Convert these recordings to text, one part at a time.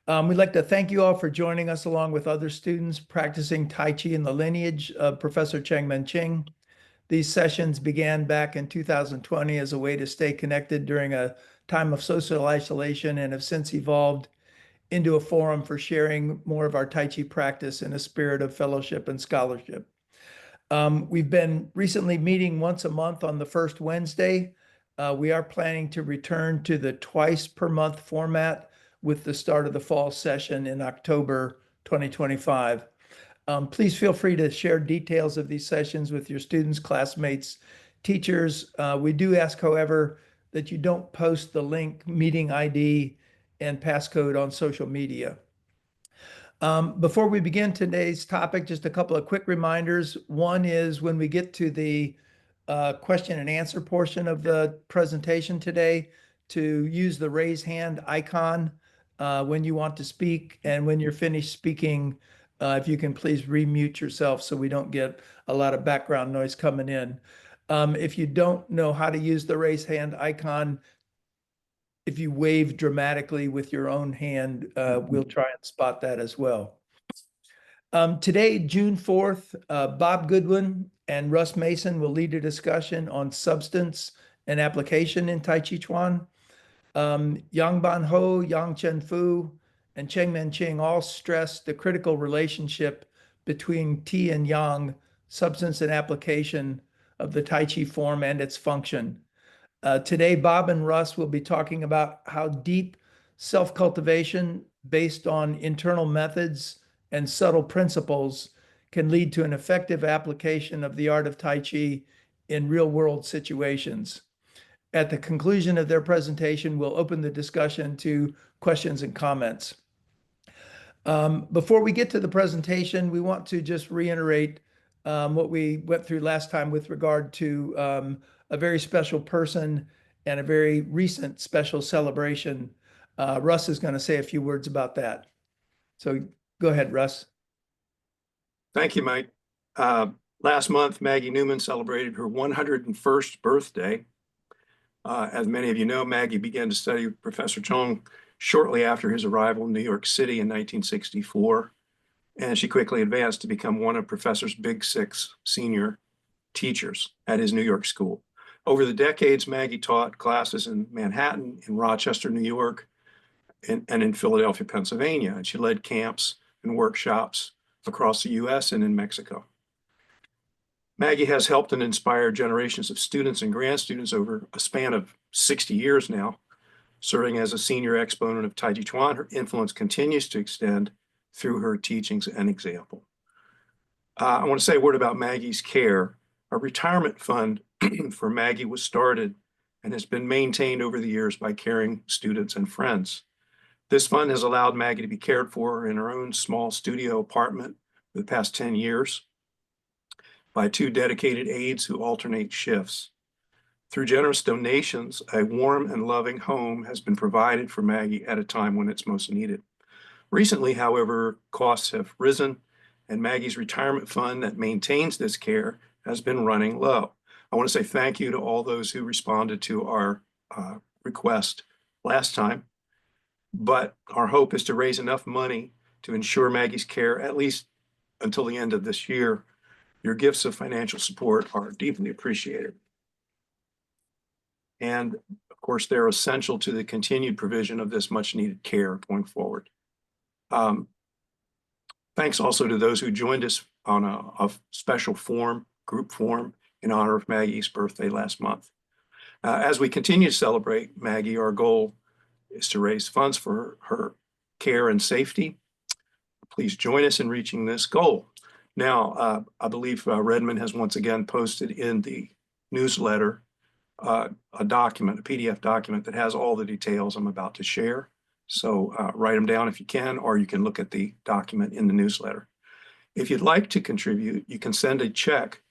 We'd like to thank you all for joining us along with other students practicing Tai Chi in the lineage of Professor Cheng-Men Ching. These sessions began back in 2020 as a way to stay connected during a time of social isolation and have since evolved into a forum for sharing more of our Tai Chi practice in a spirit of fellowship and scholarship. We've been recently meeting once a month on the first Wednesday. We are planning to return to the twice per month format with the start of the fall session in October 2025. Please feel free to share details of these sessions with your students, classmates, teachers. We do ask, however, that you don't post the link, meeting ID, and passcode on social media. Before we begin today's topic, just a couple of quick reminders. One is when we get to the question and answer portion of the presentation today, to use the raise hand icon when you want to speak, and when you're finished speaking, if you can please remute yourself so we don't get a lot of background noise coming in. If you don't know how to use the raise hand icon, if you wave dramatically with your own hand, we'll try and spot that as well. Today, June 4th, Bob Goodwin and Russ Mason will lead a discussion on substance and application in Tai Chi Chuan. Yang Ban Ho, Yang Chen Fu, and Cheng-Men Ching all stress the critical relationship between Ti and Yang, substance and application of the Tai Chi form and its function. Today, Bob and Russ will be talking about how deep self-cultivation based on internal methods and subtle principles can lead to an effective application of the art of Tai Chi in real-world situations. At the conclusion of their presentation, we'll open the discussion to questions and comments. Before we get to the presentation, we want to just reiterate what we went through last time with regard to a very special person and a very recent special celebration. Russ is going to say a few words about that. So go ahead, Russ. Thank you, Mike. Last month, Maggie Newman celebrated her 101st birthday. As many of you know, Maggie began to study with Professor Chong shortly after his arrival in New York City in 1964, and she quickly advanced to become one of Professor's Big Six senior teachers at his New York school. Over the decades, Maggie taught classes in Manhattan, in Rochester, New York, and in Philadelphia, Pennsylvania, and she led camps and workshops across the US and in Mexico. Maggie has helped and inspired generations of students and grad students over a span of 60 years now. Serving as a senior exponent of Tai Chi Chuan, her influence continues to extend through her teachings and example. I want to say a word about Maggie's care. A retirement fund for Maggie was started and has been maintained over the years by caring students and friends. This fund has allowed Maggie to be cared for in her own small studio apartment for the past 10 years by 2 dedicated aides who alternate shifts. Through generous donations, a warm and loving home has been provided for Maggie at a time when it's most needed. Recently, however, costs have risen, and Maggie's retirement fund that maintains this care has been running low. I want to say thank you to all those who responded to our request last time, but our hope is to raise enough money to ensure Maggie's care at least until the end of this year. Your gifts of financial support are deeply appreciated. And of course, they're essential to the continued provision of this much needed care going forward. Thanks also to those who joined us on a special group form in honor of Maggie's birthday last month. As we continue to celebrate Maggie, our goal is to raise funds for her care and safety. Please join us in reaching this goal. Now, I believe Redmond has once again posted in the newsletter a document, a PDF document that has all the details I'm about to share. So write them down if you can, or you can look at the document in the newsletter. If you'd like to contribute, you can send a check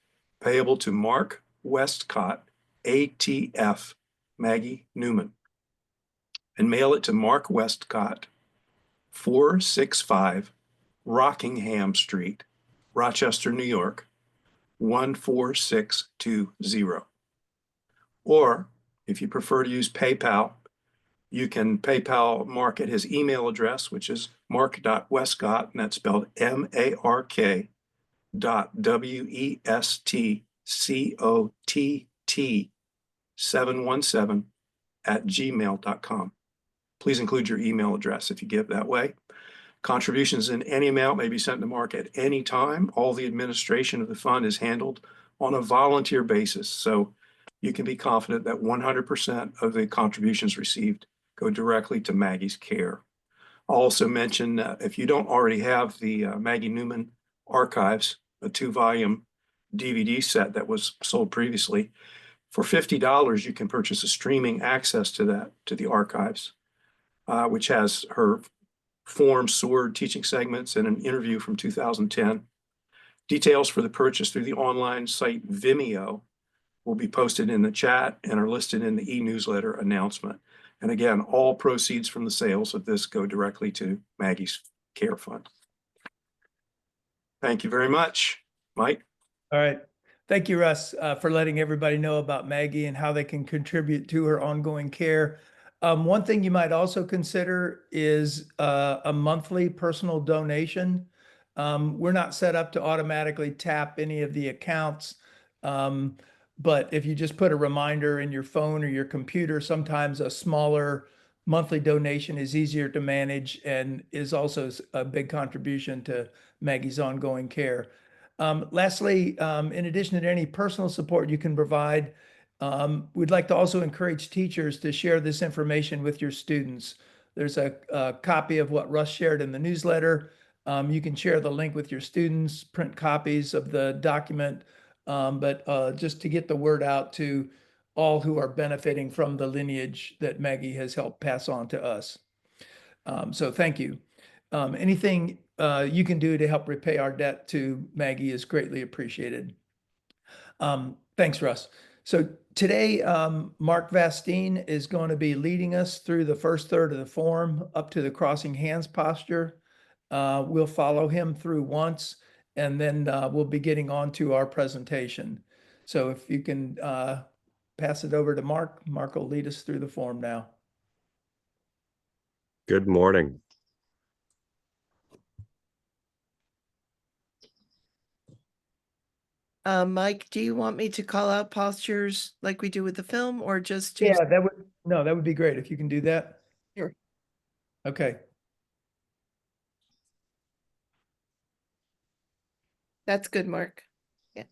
payable to Mark Westcott, ATF, Maggie Newman, and mail it to Mark Westcott, 465 Rockingham Street, Rochester, New York, 14620. Or if you prefer to use PayPal, You can PayPal Mark at his email address, which is mark.westcott, and that's spelled MARK .WESTCOTT 717 at gmail.com. Please include your email address if you give that way. Contributions in any amount may be sent to Mark at any time. All the administration of the fund is handled on a volunteer basis, so you can be confident that 100% of the contributions received go directly to Maggie's care. I'll also mention if you don't already have the Maggie Newman Archives, a 2-volume DVD set that was sold previously, for $50 you can purchase a streaming access to the archives, which has her form, sword, teaching segments, and an interview from 2010. Details for the purchase through the online site Vimeo will be posted in the chat and are listed in the e-newsletter announcement. And again, all proceeds from the sales of this go directly to Maggie's Care Fund. Thank you very much, Mike. All right. Thank you, Russ, for letting everybody know about Maggie and how they can contribute to her ongoing care. One thing you might also consider is a monthly personal donation. We're not set up to automatically tap any of the accounts, but if you just put a reminder in your phone or your computer, sometimes a smaller monthly donation is easier to manage and is also a big contribution to Maggie's ongoing care. Lastly, in addition to any personal support you can provide, we'd like to also encourage teachers to share this information with your students. There's a copy of what Russ shared in the newsletter. You can share the link with your students, print copies of the document, but just to get the word out to all who are benefiting from the lineage that Maggie has helped pass on to us. So thank you. Anything you can do to help repay our debt to Maggie is greatly appreciated. Thanks, Russ. So today, Mark Vastine is going to be leading us through the first third of the form up to the crossing hands posture. We'll follow him through once, and then we'll be getting on to our presentation. So if you can pass it over to Mark, Mark will lead us through the form now. Good morning. Mike, do you want me to call out postures like we do with the film, or just to? Yeah, that would be great if you can do that. Sure. Okay. That's good, Mark. Yeah.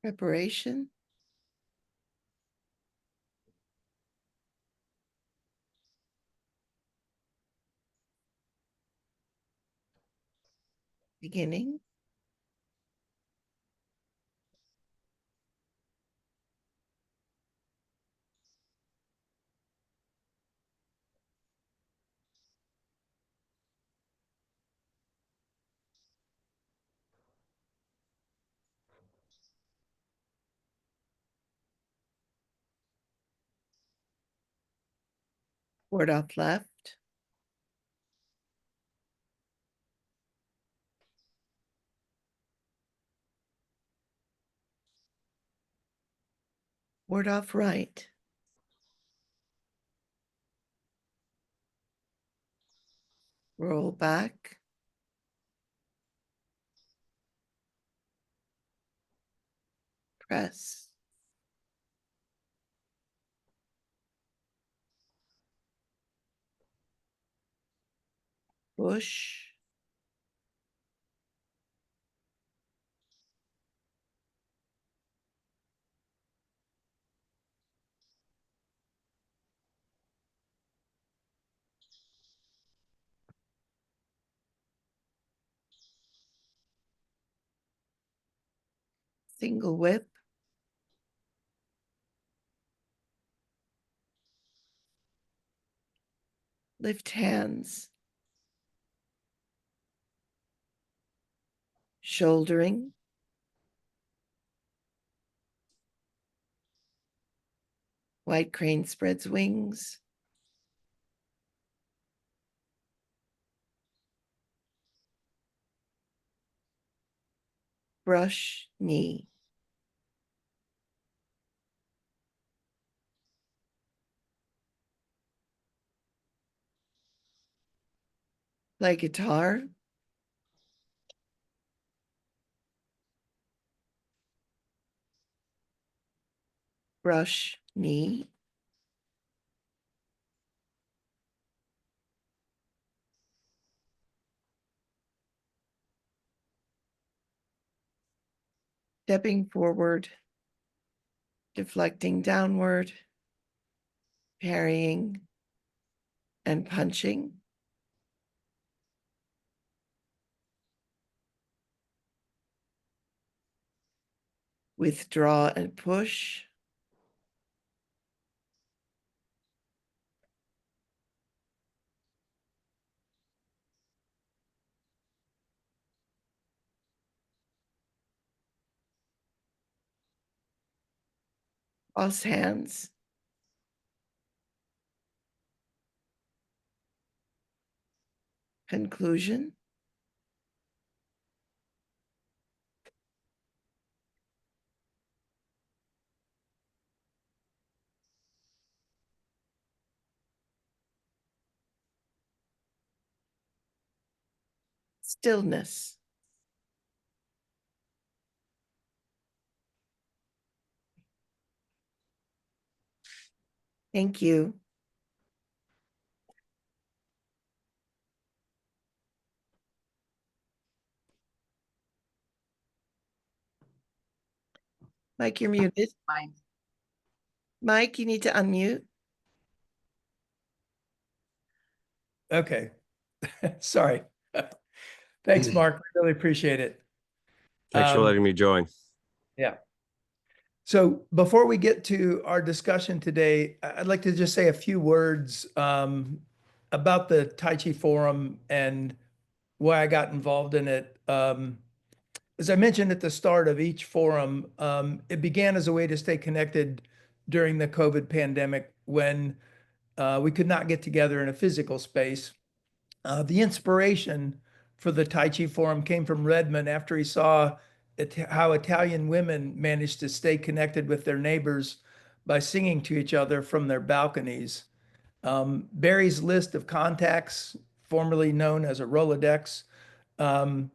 Preparation. Beginning. Ward off left. Ward off right. Roll back. Press. Push. Single whip. Lift hands. Shouldering. White crane spreads wings. Brush knee. Play guitar. Brush knee. Stepping forward. Deflecting downward. Parrying and punching. Withdraw and push. Cross hands. Conclusion. Stillness. Thank you. Mike, you're muted. Mike, you need to unmute. Okay. Sorry. Thanks, Mark. I really appreciate it. Thanks for letting me join. Yeah. So before we get to our discussion today, I'd like to just say a few words about the Tai Chi Forum and why I got involved in it. As I mentioned at the start of each forum, it began as a way to stay connected during the COVID pandemic when we could not get together in a physical space. The inspiration for the Tai Chi Forum came from Redmond after he saw how Italian women managed to stay connected with their neighbors by singing to each other from their balconies. Barry's list of contacts, formerly known as a Rolodex, and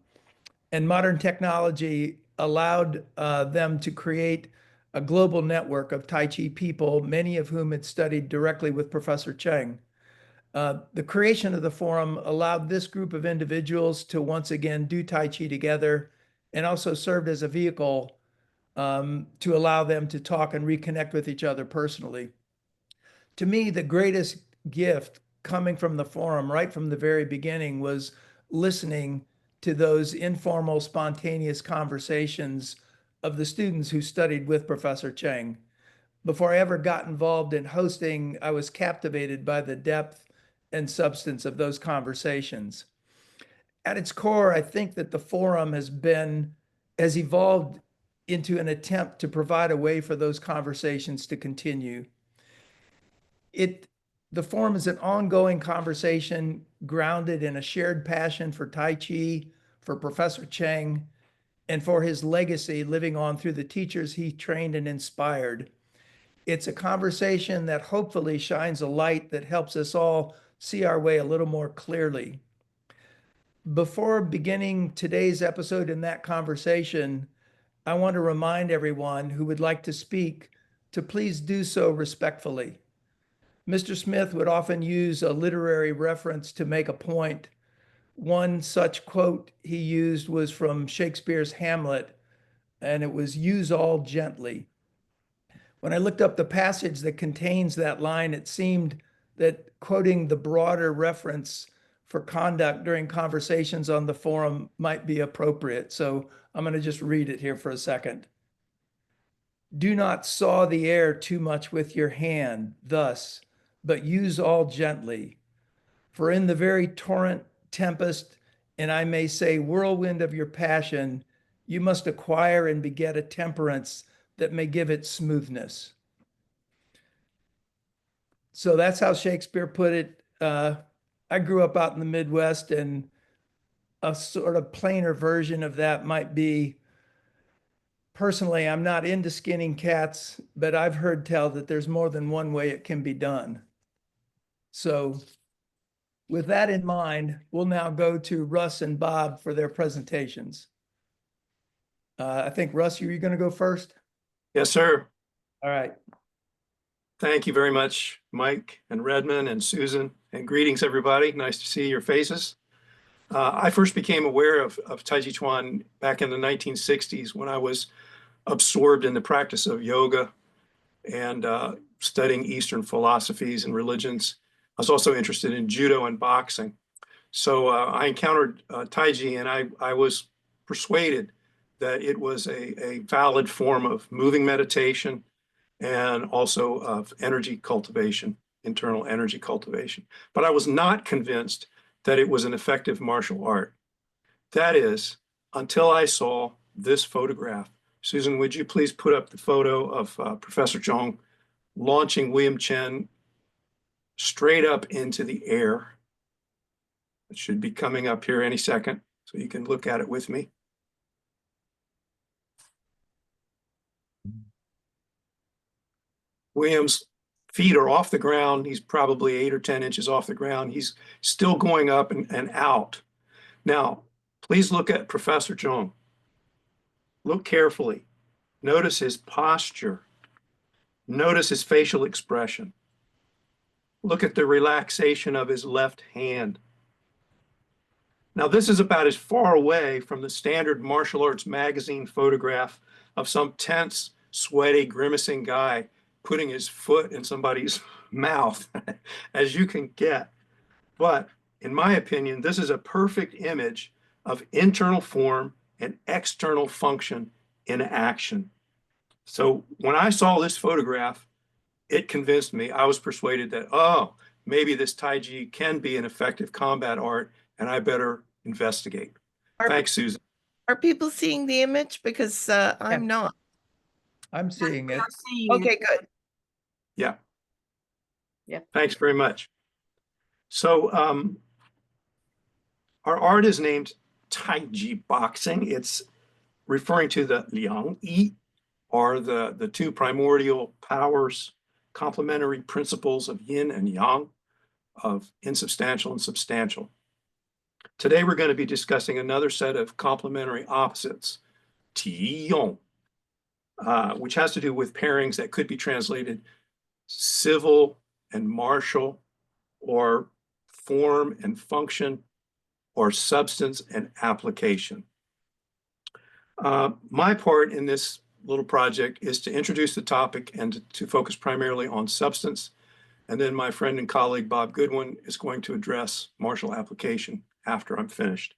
modern technology allowed them to create a global network of Tai Chi people, many of whom had studied directly with Professor Cheng. The creation of the forum allowed this group of individuals to once again do Tai Chi together and also served as a vehicle to allow them to talk and reconnect with each other personally. To me, the greatest gift coming from the forum right from the very beginning was listening to those informal, spontaneous conversations of the students who studied with Professor Cheng. Before I ever got involved in hosting, I was captivated by the depth and substance of those conversations. At its core, I think that the forum has evolved into an attempt to provide a way for those conversations to continue. The forum is an ongoing conversation grounded in a shared passion for Tai Chi, for Professor Cheng, and for his legacy living on through the teachers he trained and inspired. It's a conversation that hopefully shines a light that helps us all see our way a little more clearly. Before beginning today's episode in that conversation, I want to remind everyone who would like to speak to please do so respectfully. Mr. Smith would often use a literary reference to make a point. One such quote he used was from Shakespeare's Hamlet, and it was "use all gently." When I looked up the passage that contains that line, it seemed that quoting the broader reference for conduct during conversations on the forum might be appropriate. So I'm going to just read it here for a second. Do not saw the air too much with your hand, thus, but use all gently. For in the very torrent, tempest, and I may say whirlwind of your passion, you must acquire and beget a temperance that may give it smoothness. So that's how Shakespeare put it. I grew up out in the Midwest, and a sort of plainer version of that might be, personally, I'm not into skinning cats, but I've heard tell that there's more than one way it can be done. So with that in mind, we'll now go to Russ and Bob for their presentations. I think, Russ, you're going to go first? Yes, sir. All right. Thank you very much, Mike and Redmond and Susan, and greetings, everybody. Nice to see your faces. I first became aware of Tai Chi Chuan back in the 1960s when I was absorbed in the practice of yoga and studying Eastern philosophies and religions. I was also interested in judo and boxing. So I encountered Tai Chi, and I was persuaded that it was a valid form of moving meditation and also of energy cultivation, internal energy cultivation. But I was not convinced that it was an effective martial art. That is, until I saw this photograph. Susan, would you please put up the photo of Professor Zhong launching William Chen straight up into the air? It should be coming up here any second, so you can look at it with me. William's feet are off the ground. He's probably 8 or 10 inches off the ground. He's still going up and out. Now, please look at Professor Zhong. Look carefully. Notice his posture. Notice his facial expression. Look at the relaxation of his left hand. Now, this is about as far away from the standard martial arts magazine photograph of some tense, sweaty, grimacing guy putting his foot in somebody's mouth as you can get. But in my opinion, this is a perfect image of internal form and external function in action. So when I saw this photograph, it convinced me. I was persuaded that, oh, maybe this Tai Chi can be an effective combat art, and I better investigate. Thanks, Susan. Are people seeing the image? Because I'm not. I'm seeing it. Okay, good. Yeah. Yeah. Thanks very much. So our art is named Tai Chi boxing. It's referring to the Liang Yi, or the two primordial powers, complementary principles of yin and yang, of insubstantial and substantial. Today, we're going to be discussing another set of complementary opposites, Ti Yong, which has to do with pairings that could be translated civil and martial, or form and function, or substance and application. My part in this little project is to introduce the topic and to focus primarily on substance. And then my friend and colleague, Bob Goodwin, is going to address martial application after I'm finished.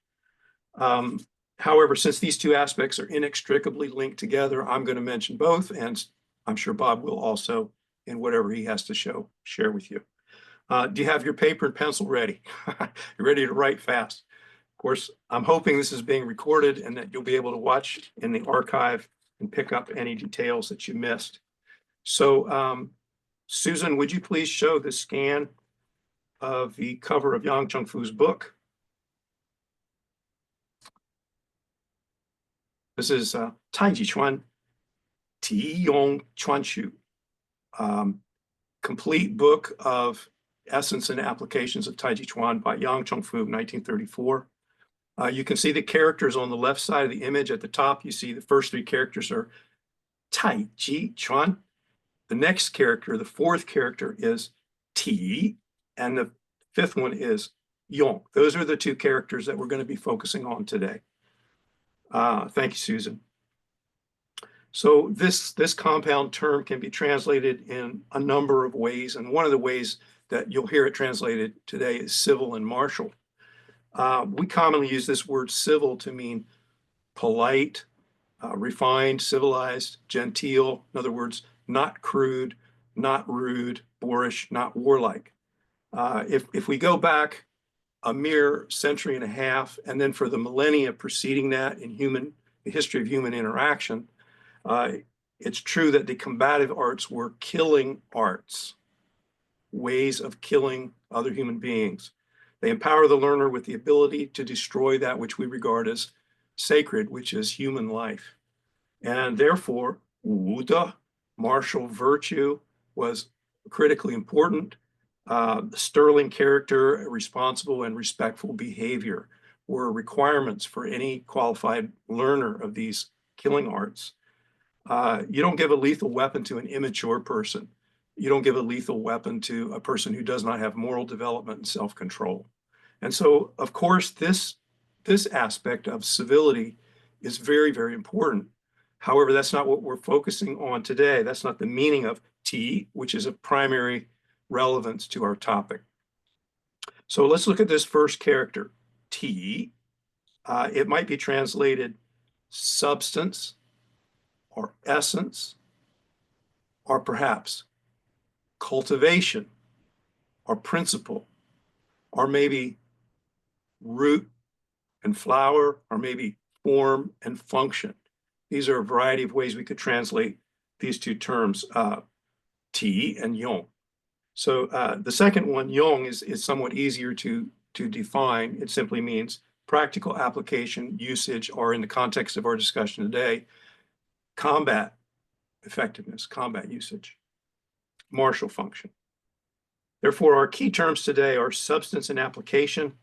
However, since these two aspects are inextricably linked together, I'm going to mention both, and I'm sure Bob will also in whatever he has to share with you. Do you have your paper and pencil ready? You're ready to write fast. Of course, I'm hoping this is being recorded and that you'll be able to watch in the archive and pick up any details that you missed. So, Susan, would you please show the scan of the cover of Yang Chengfu's book? This is Tai Chi Chuan, Ti Yong Chuan Shu, complete book of essence and applications of Tai Chi Chuan by Yang Chengfu, 1934. You can see the characters on the left side of the image. At the top, you see the first three characters are Tai Chi Chuan. The next character, the fourth character, is Ti, and the fifth one is Yong. Those are the two characters that we're going to be focusing on today. Thank you, Susan. So this compound term can be translated in a number of ways, and one of the ways that you'll hear it translated today is civil and martial. We commonly use this word civil to mean polite, refined, civilized, genteel. In other words, not crude, not rude, boorish, not warlike. If we go back a mere century and a half, and then for the millennia preceding that in the history of human interaction, it's true that the combative arts were killing arts, ways of killing other human beings. They empower the learner with the ability to destroy that which we regard as sacred, which is human life. And therefore, wude, martial virtue, was critically important. Sterling character, responsible and respectful behavior were requirements for any qualified learner of these killing arts. You don't give a lethal weapon to an immature person. You don't give a lethal weapon to a person who does not have moral development and self-control. And so, of course, this aspect of civility is very, very important. However, that's not what we're focusing on today. That's not the meaning of T, which is of primary relevance to our topic. So let's look at this first character, T. It might be translated substance or essence, or perhaps cultivation or principle, or maybe root and flower, or maybe form and function. These are a variety of ways we could translate these two terms, T and Yong. So the second one, Yong, is somewhat easier to define. It simply means practical application, usage, or in the context of our discussion today, combat effectiveness, combat usage, martial function. Therefore, our key terms today are substance and application,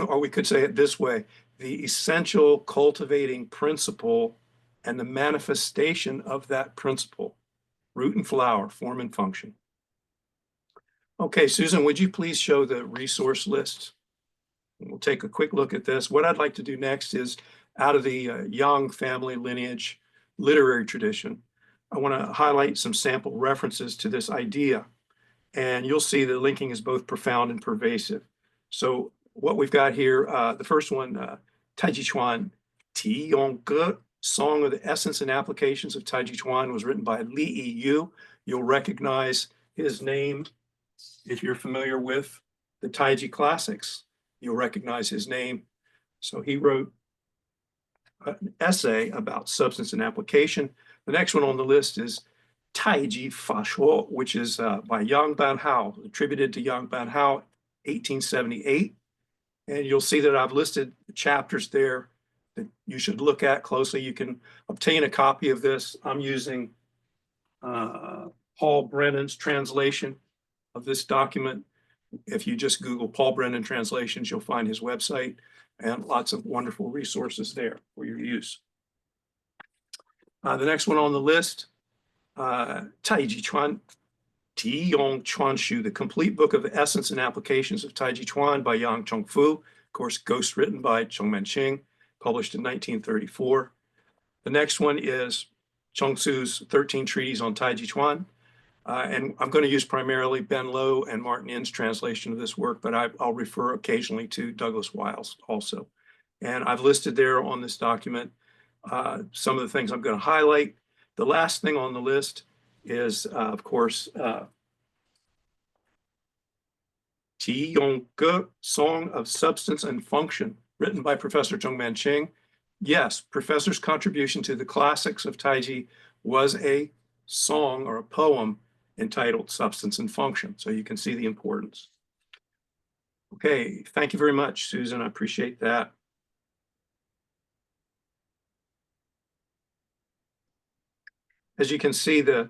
or we could say it this way, the essential cultivating principle and the manifestation of that principle, root and flower, form and function. Okay, Susan, would you please show the resource list? We'll take a quick look at this. What I'd like to do next is, out of the Yang family lineage literary tradition, I want to highlight some sample references to this idea. And you'll see the linking is both profound and pervasive. So what we've got here, the first one, Tai Chi Chuan, Ti Yong Ge, Song of the Essence and Applications of Tai Chi Chuan, was written by Li Yu. You'll recognize his name if you're familiar with the Tai Chi classics. You'll recognize his name. So he wrote an essay about substance and application. The next one on the list is Tai Chi Fa Shuo, which is by Yang Banhao, attributed to Yang Banhao, 1878. And you'll see that I've listed the chapters there that you should look at closely. You can obtain a copy of this. I'm using Paul Brennan's translation of this document. If you just Google Paul Brennan translations, you'll find his website and lots of wonderful resources there for your use. The next one on the list, Tai Chi Chuan, Ti Yong Chuan Shu, the complete book of the essence and applications of Tai Chi Chuan by Yang Chongfu, of course, ghostwritten by Chongmen Ching, published in 1934. The next one is Chongsu's 13 treatises on Tai Chi Chuan. And I'm going to use primarily Ben Low and Martin In's translation of this work, but I'll refer occasionally to Douglas Wiles also. And I've listed there on this document some of the things I'm going to highlight. The last thing on the list is, of course, Qi Yong Ge, Song of Substance and Function, written by Professor Chongmen Ching. Yes, Professor's contribution to the classics of Tai Chi was a song or a poem entitled Substance and Function. So you can see the importance. Okay, thank you very much, Susan. I appreciate that. As you can see, the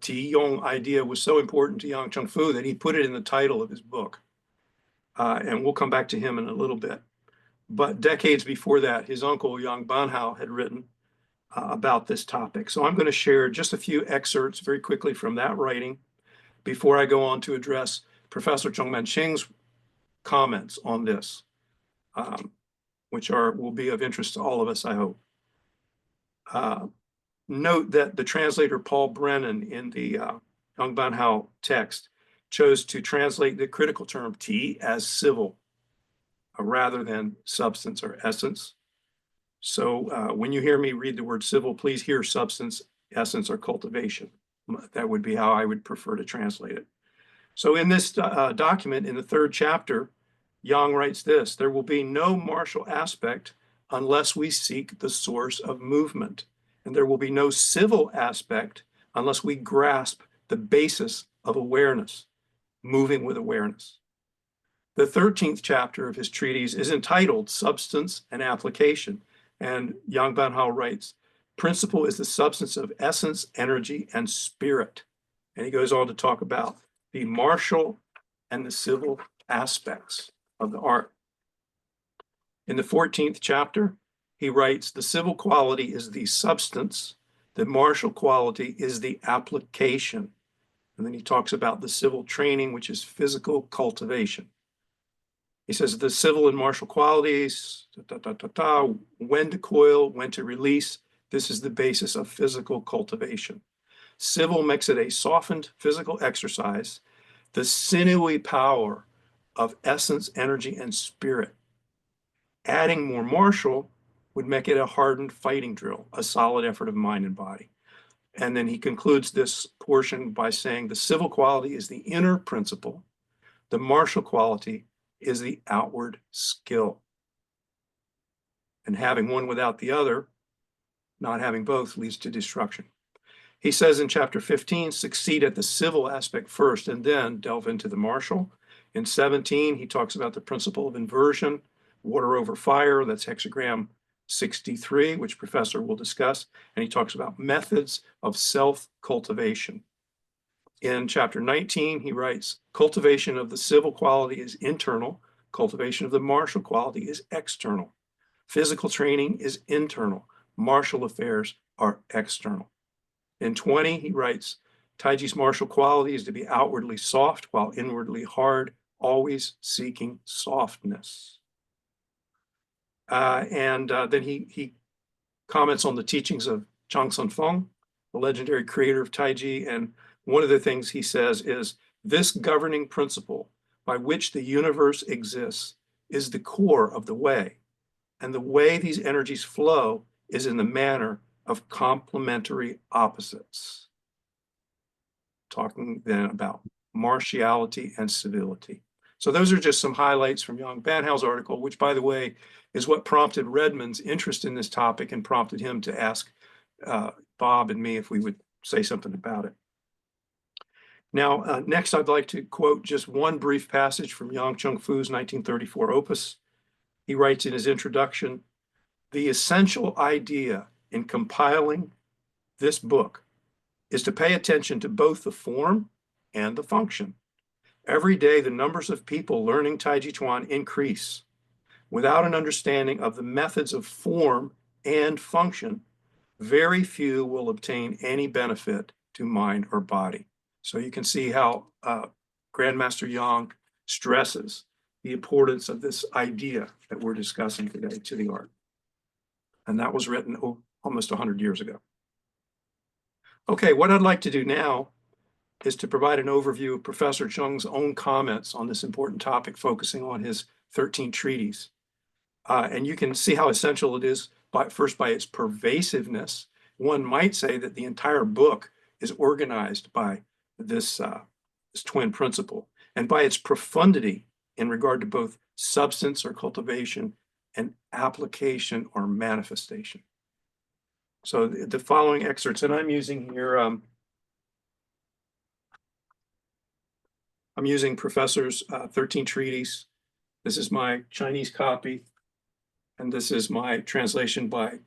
Ti Yong idea was so important to Yang Chongfu that he put it in the title of his book. And we'll come back to him in a little bit. But decades before that, his uncle, Yang Banhao, had written about this topic. So I'm going to share just a few excerpts very quickly from that writing before I go on to address Professor Chongmen Ching's comments on this, which will be of interest to all of us, I hope. Note that the translator Paul Brennan in the Yang Banhao text chose to translate the critical term Ti as civil rather than substance or essence. So when you hear me read the word civil, please hear substance, essence, or cultivation. That would be how I would prefer to translate it. So in this document, in the third chapter, Yang writes this: there will be no martial aspect unless we seek the source of movement. And there will be no civil aspect unless we grasp the basis of awareness, moving with awareness. The 13th chapter of his treatise is entitled Substance and Application. And Yang Banhao writes, principle is the substance of essence, energy, and spirit. And he goes on to talk about the martial and the civil aspects of the art. In the 14th chapter, he writes, the civil quality is the substance, the martial quality is the application. And then he talks about the civil training, which is physical cultivation. He says the civil and martial qualities, when to coil, when to release, this is the basis of physical cultivation. Civil makes it a softened physical exercise, the sinewy power of essence, energy, and spirit. Adding more martial would make it a hardened fighting drill, a solid effort of mind and body. And then he concludes this portion by saying the civil quality is the inner principle, the martial quality is the outward skill. And having one without the other, not having both, leads to destruction. He says in chapter 15, succeed at the civil aspect first and then delve into the martial. In 17, he talks about the principle of inversion, water over fire, that's hexagram 63, which Professor will discuss. And he talks about methods of self-cultivation. In chapter 19, he writes, cultivation of the civil quality is internal, cultivation of the martial quality is external. Physical training is internal, martial affairs are external. In 20, he writes, Tai Chi's martial quality is to be outwardly soft while inwardly hard, always seeking softness. Then he comments on the teachings of Zhang Sunfeng, the legendary creator of Tai Chi, and one of the things he says is, this governing principle by which the universe exists is the core of the way, and the way these energies flow is in the manner of complementary opposites. Talking then about martiality and civility. So those are just some highlights from Yang Banhao's article, which, by the way, is what prompted Redmond's interest in this topic and prompted him to ask Bob and me if we would say something about it. Now, next, I'd like to quote just one brief passage from Yang Cheng-Fu's 1934 opus. He writes in his introduction, the essential idea in compiling this book is to pay attention to both the form and the function. Every day, the numbers of people learning Tai Chi Chuan increase. Without an understanding of the methods of form and function, very few will obtain any benefit to mind or body. So you can see how Grandmaster Yang stresses the importance of this idea that we're discussing today to the art. And that was written almost 100 years ago. Okay, what I'd like to do now is to provide an overview of Professor Chung's own comments on this important topic, focusing on his 13 treatises. And you can see how essential it is, first by its pervasiveness. One might say that the entire book is organized by this twin principle, and by its profundity in regard to both substance or cultivation and application or manifestation. So the following excerpts, and I'm using here, I'm using Professor's 13 treatises. This is my Chinese copy, and this is my translation by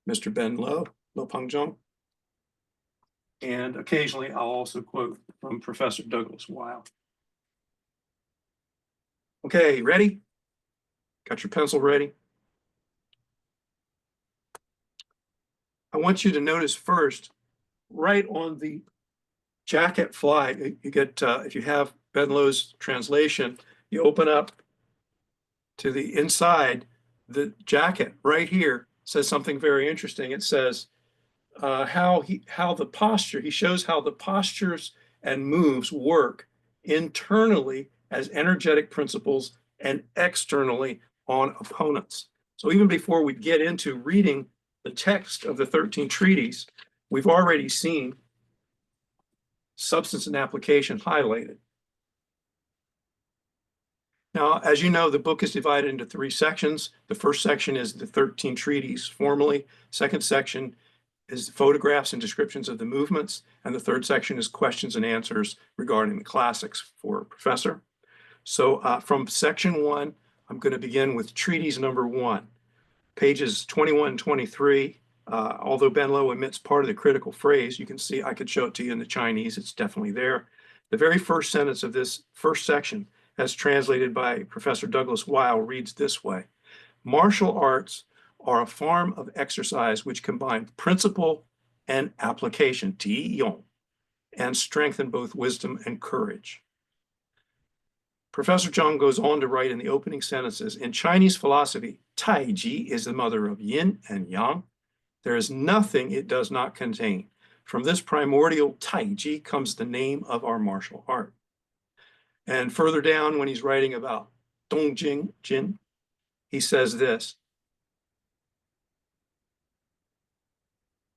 Mr. Ben Lo Pengzheng. And occasionally I'll also quote from Professor Douglas Weil. Okay, ready? Got your pencil ready? I want you to notice first, right on the jacket fly, you get, if you have Ben Lo's translation, you open up to the inside, the jacket right here says something very interesting. It says, how the posture, he shows how the postures and moves work internally as energetic principles and externally on opponents. So even before we get into reading the text of the 13 treatises, we've already seen substance and application highlighted. Now, as you know, the book is divided into 3 sections. The first section is the 13 treaties formally. Second section is photographs and descriptions of the movements. And the third section is questions and answers regarding the classics for Professor. So from section 1, I'm going to begin with treatise number 1, pages 21 and 23. Although Ben Low omits part of the critical phrase, you can see, I could show it to you in the Chinese, it's definitely there. The very first sentence of this first section, as translated by Professor Douglas Weil, reads this way: martial arts are a form of exercise which combine principle and application, Ti-yong, and strengthen both wisdom and courage. Professor Zhang goes on to write in the opening sentences, in Chinese philosophy, Tai Chi is the mother of yin and yang. There is nothing it does not contain. From this primordial Tai Chi comes the name of our martial art. And further down, when he's writing about Dongjing Jin, he says this: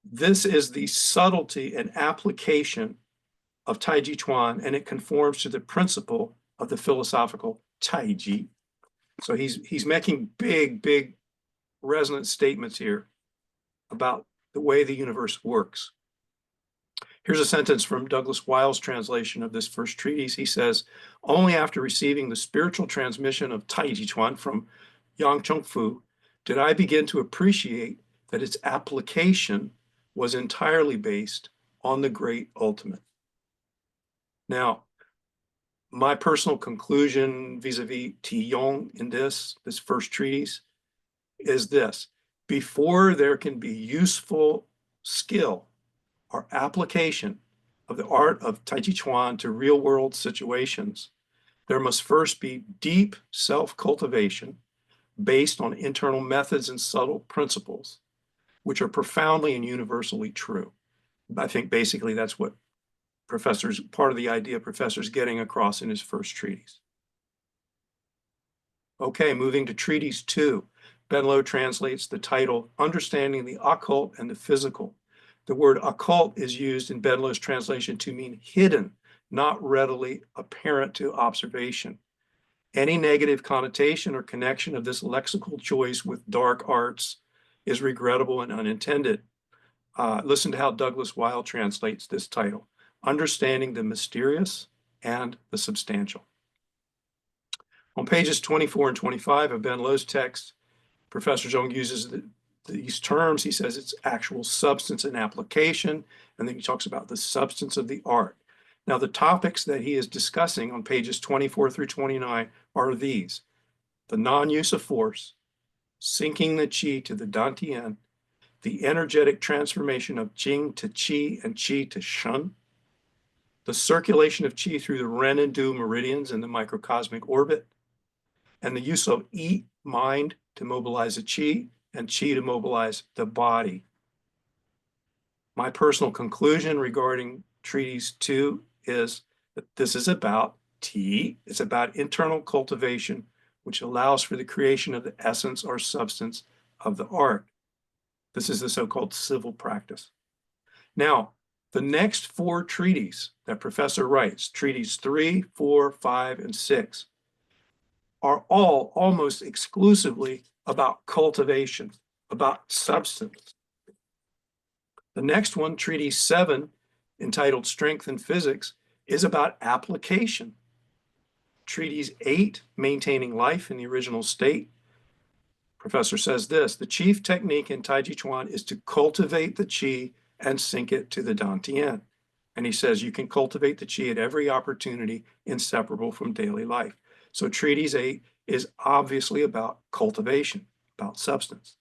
this is the subtlety and application of Tai Chi Chuan, and it conforms to the principle of the philosophical Tai Chi. So he's making big resonant statements here about the way the universe works. Here's a sentence from Douglas Weil's translation of this first treatise. He says, only after receiving the spiritual transmission of Tai Chi Chuan from Yang Chongfu did I begin to appreciate that its application was entirely based on the great ultimate. Now, my personal conclusion vis-a-vis Ti-yong in this first treatise is this: before there can be useful skill or application of the art of Tai Chi Chuan to real-world situations, there must first be deep self-cultivation based on internal methods and subtle principles, which are profoundly and universally true. I think basically that's what part of the idea Professor's getting across in his first treatise. Okay, moving to treatise 2. Ben Low translates the title, Understanding the Occult and the Physical. The word occult is used in Ben Low's translation to mean hidden, not readily apparent to observation. Any negative connotation or connection of this lexical choice with dark arts is regrettable and unintended. Listen to how Douglas Weil translates this title: Understanding the Mysterious and the Substantial. On pages 24 and 25 of Ben Low's text, Professor Zhang uses these terms. He says it's actual substance and application, and then he talks about the substance of the art. Now, the topics that he is discussing on pages 24 through 29 are these: the non-use of force, sinking the qi to the dantian, the energetic transformation of Jing to qi and qi to shen, the circulation of qi through the Ren and Du meridians in the microcosmic orbit, and the use of Yi, mind, to mobilize the qi, and qi to mobilize the body. My personal conclusion regarding treatise 2 is that this is about Ti. It's about internal cultivation, which allows for the creation of the essence or substance of the art. This is the so-called civil practice. Now, the next 4 treatises that Professor writes, treatise 3, 4, 5, and 6, are all almost exclusively about cultivation, about substance. The next one, treatise 7, entitled Strength in Physics, is about application. Treatise 8, Maintaining Life in the Original State, Professor says this: the chief technique in Tai Chi Chuan is to cultivate the qi and sink it to the dantian. And he says you can cultivate the qi at every opportunity inseparable from daily life. So treatise 8 is obviously about cultivation, about substance.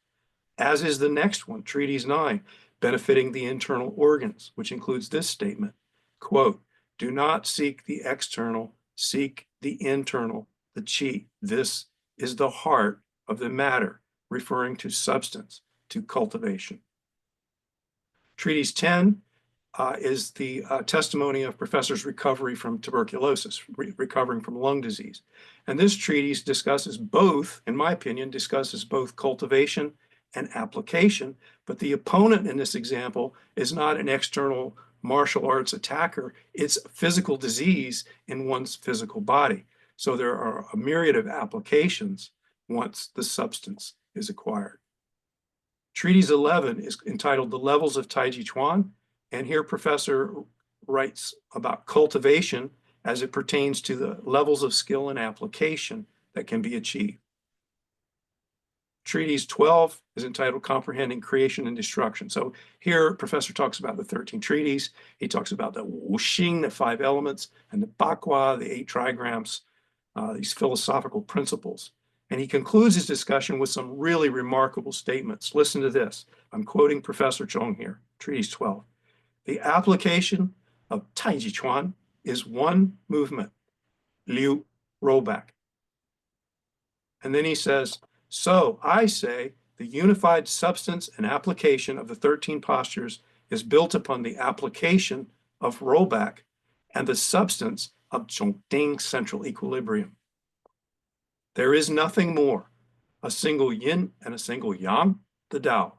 As is the next one, treatise 9, benefiting the internal organs, which includes this statement, quote, do not seek the external, seek the internal, the qi. This is the heart of the matter, referring to substance, to cultivation. Treatise 10 is the testimony of Professor's recovery from tuberculosis, recovering from lung disease. And this treatise discusses both, in my opinion, discusses both cultivation and application, but the opponent in this example is not an external martial arts attacker, it's physical disease in one's physical body. So there are a myriad of applications once the substance is acquired. Treatise 11 is entitled The Levels of Tai Chi Chuan, and here Professor writes about cultivation as it pertains to the levels of skill and application that can be achieved. Treatise 12 is entitled Comprehending Creation and Destruction. So here, Professor talks about the 13 treaties. He talks about the wuxing, the 5 elements, and the bakwa, the 8 trigrams, these philosophical principles. And he concludes his discussion with some really remarkable statements. Listen to this. I'm quoting Professor Zhong here, Treatise 12. The application of Tai Chi Chuan is one movement, liu, roll back. And then he says, so I say the unified substance and application of the 13 postures is built upon the application of rollback and the substance of Zhongding central equilibrium. There is nothing more, a single yin and a single yang, the Tao.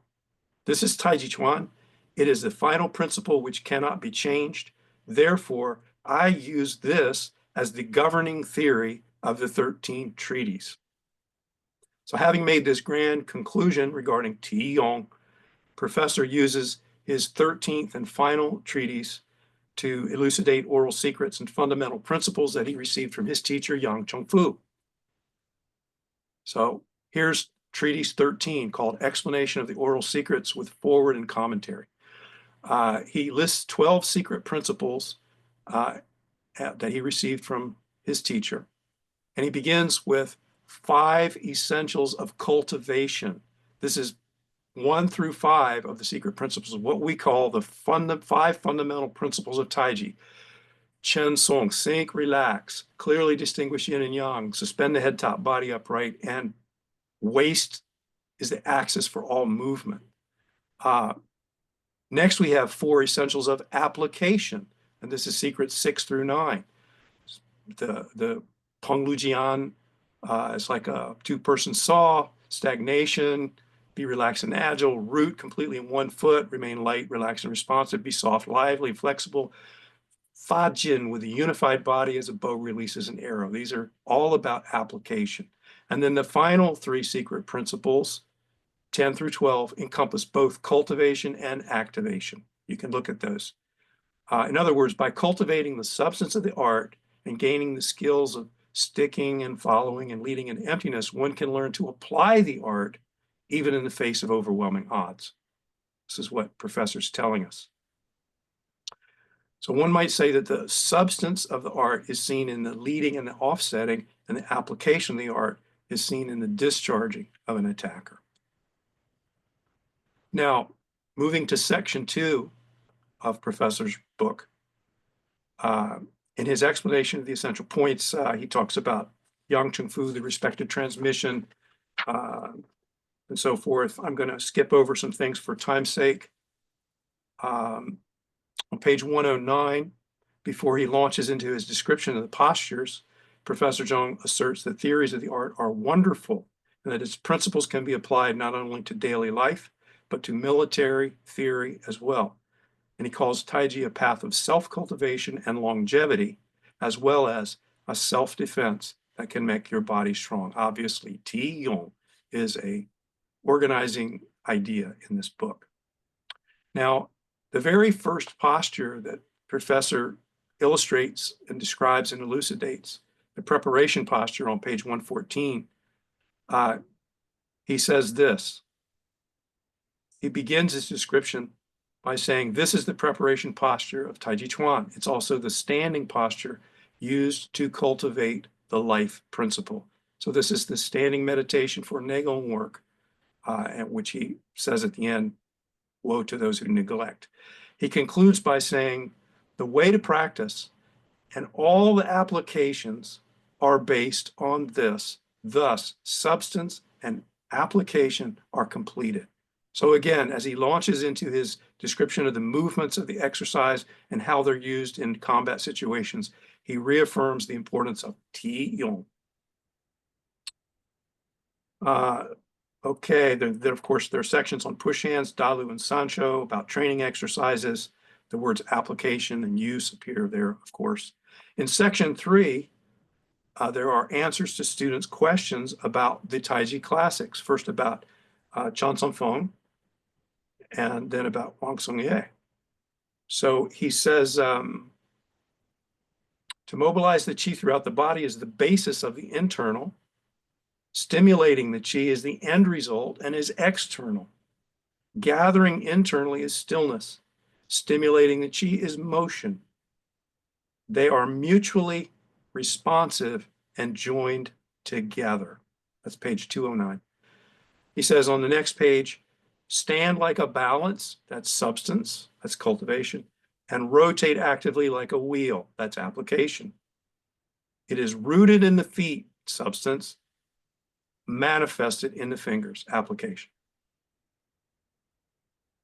This is Tai Chi Chuan. It is the final principle which cannot be changed. Therefore, I use this as the governing theory of the 13 treaties. So having made this grand conclusion regarding Ti Yong, Professor uses his 13th and final treatise to elucidate oral secrets and fundamental principles that he received from his teacher, Yang Chongfu. So here's Treatise 13 called Explanation of the Oral Secrets with Foreword and Commentary. He lists 12 secret principles that he received from his teacher. And he begins with 5 essentials of cultivation. This is 1 through 5 of the secret principles of what we call the 5 fundamental principles of Tai Chi. Chen Song, sink, relax, clearly distinguish yin and yang, suspend the head, top, body upright, and waist is the axis for all movement. Next, we have 4 essentials of application, and this is secrets 6 through 9. The Peng Lu Jian is like a 2-person saw, stagnation, be relaxed and agile, root completely in 1 foot, remain light, relaxed and responsive, be soft, lively, flexible. Fa Jin with a unified body as a bow releases an arrow. These are all about application. And then the final 3 secret principles, 10 through 12, encompass both cultivation and activation. You can look at those. In other words, by cultivating the substance of the art and gaining the skills of sticking and following and leading in emptiness, one can learn to apply the art even in the face of overwhelming odds. This is what Professor's telling us. So one might say that the substance of the art is seen in the leading and the offsetting, and the application of the art is seen in the discharging of an attacker. Now, moving to section 2 of Professor's book, in his explanation of the essential points, he talks about Yang Chengfu, the respected transmission, and so forth. I'm going to skip over some things for time's sake. On page 109, before he launches into his description of the postures, Professor Zhong asserts that theories of the art are wonderful and that its principles can be applied not only to daily life, but to military theory as well. And he calls Tai Chi a path of self-cultivation and longevity, as well as a self-defense that can make your body strong. Obviously, Ti Yong is a organizing idea in this book. Now, the very first posture that Professor illustrates and describes and elucidates, the preparation posture on page 114, he says this. He begins his description by saying, this is the preparation posture of Tai Chi Chuan. It's also the standing posture used to cultivate the life principle. So this is the standing meditation for Nagel work, at which he says at the end, woe to those who neglect. He concludes by saying, the way to practice and all the applications are based on this. Thus, substance and application are completed. So again, as he launches into his description of the movements of the exercise and how they're used in combat situations, he reaffirms the importance of Ti Yong. Okay, then of course there are sections on push hands, Dalu and Sancho, about training exercises. The words application and use appear there, of course. In section 3, there are answers to students' questions about the Tai Chi classics, first about Chan Song Feng and then about Wang Song Ye. So he says, to mobilize the qi throughout the body is the basis of the internal. Stimulating the qi is the end result and is external. Gathering internally is stillness. Stimulating the qi is motion. They are mutually responsive and joined together. That's page 209. He says on the next page, stand like a balance, that's substance, that's cultivation, and rotate actively like a wheel, that's application. It is rooted in the feet, substance, manifested in the fingers, application.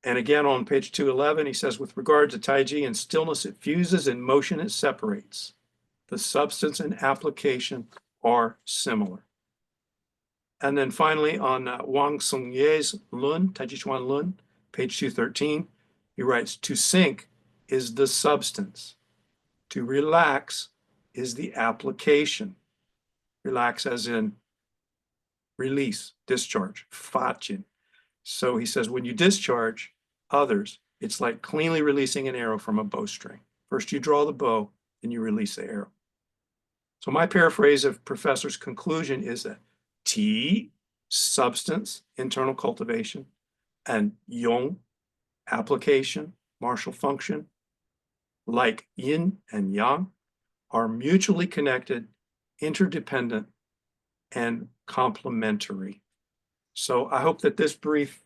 And again on page 211, he says, with regard to Tai Chi, in stillness it fuses, in motion it separates. The substance and application are similar. And then finally on Wang Song Ye's Lun, Tai Chi Chuan Lun, page 213, he writes, to sink is the substance. To relax is the application. Relax as in release, discharge, Fachin. So he says, when you discharge others, it's like cleanly releasing an arrow from a bowstring. First you draw the bow, then you release the arrow. So my paraphrase of Professor's conclusion is that T, substance, internal cultivation, and Yong, application, martial function, like yin and yang, are mutually connected, interdependent, and complementary. So I hope that this brief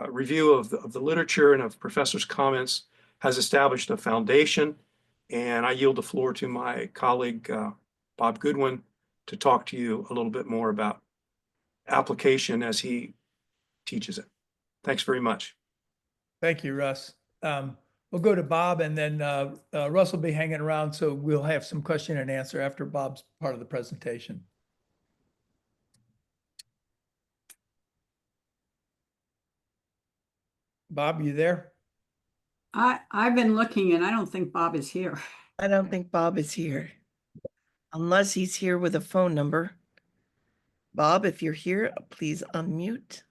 review of the literature and of Professor's comments has established a foundation, and I yield the floor to my colleague, Bob Goodwin, to talk to you a little bit more about application as he teaches it. Thanks very much. Thank you, Russ. We'll go to Bob, and then Russ will be hanging around, so we'll have some question and answer after Bob's part of the presentation. Bob, you there? I've been looking and I don't think Bob is here. I don't think Bob is here. Unless he's here with a phone number. Bob, if you're here, please unmute.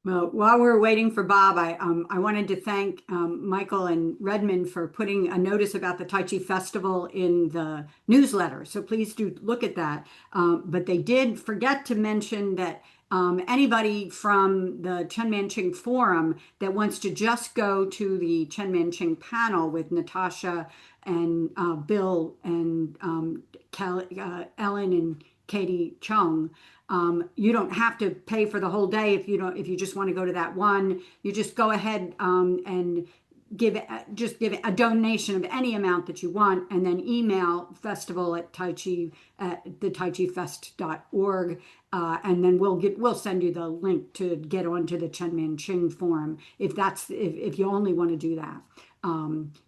Well, while we're waiting for Bob, I wanted to thank Michael and Redmond for putting a notice about the Tai Chi Festival in the newsletter. So please do look at that. But they did forget to mention that anybody from the Chen Manching Forum that wants to just go to the Chen Manching panel with Natasha and Bill and Ellen and Katie Chung, you don't have to pay for the whole day if you just want to go to that one. You just go ahead and give a donation of any amount that you want, and then email festival at the taichifest.org, and then we'll send you the link to get onto the Chen Manching forum if you only want to do that.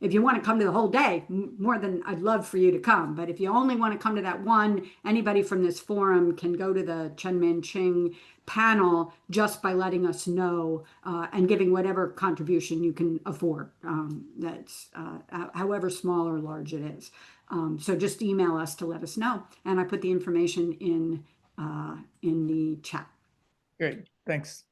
If you want to come to the whole day, more than I'd love for you to come. But if you only want to come to that one, anybody from this forum can go to the Chen Manching panel just by letting us know and giving whatever contribution you can afford. That's however small or large it is. So just email us to let us know. And I put the information in the chat. Great, thanks.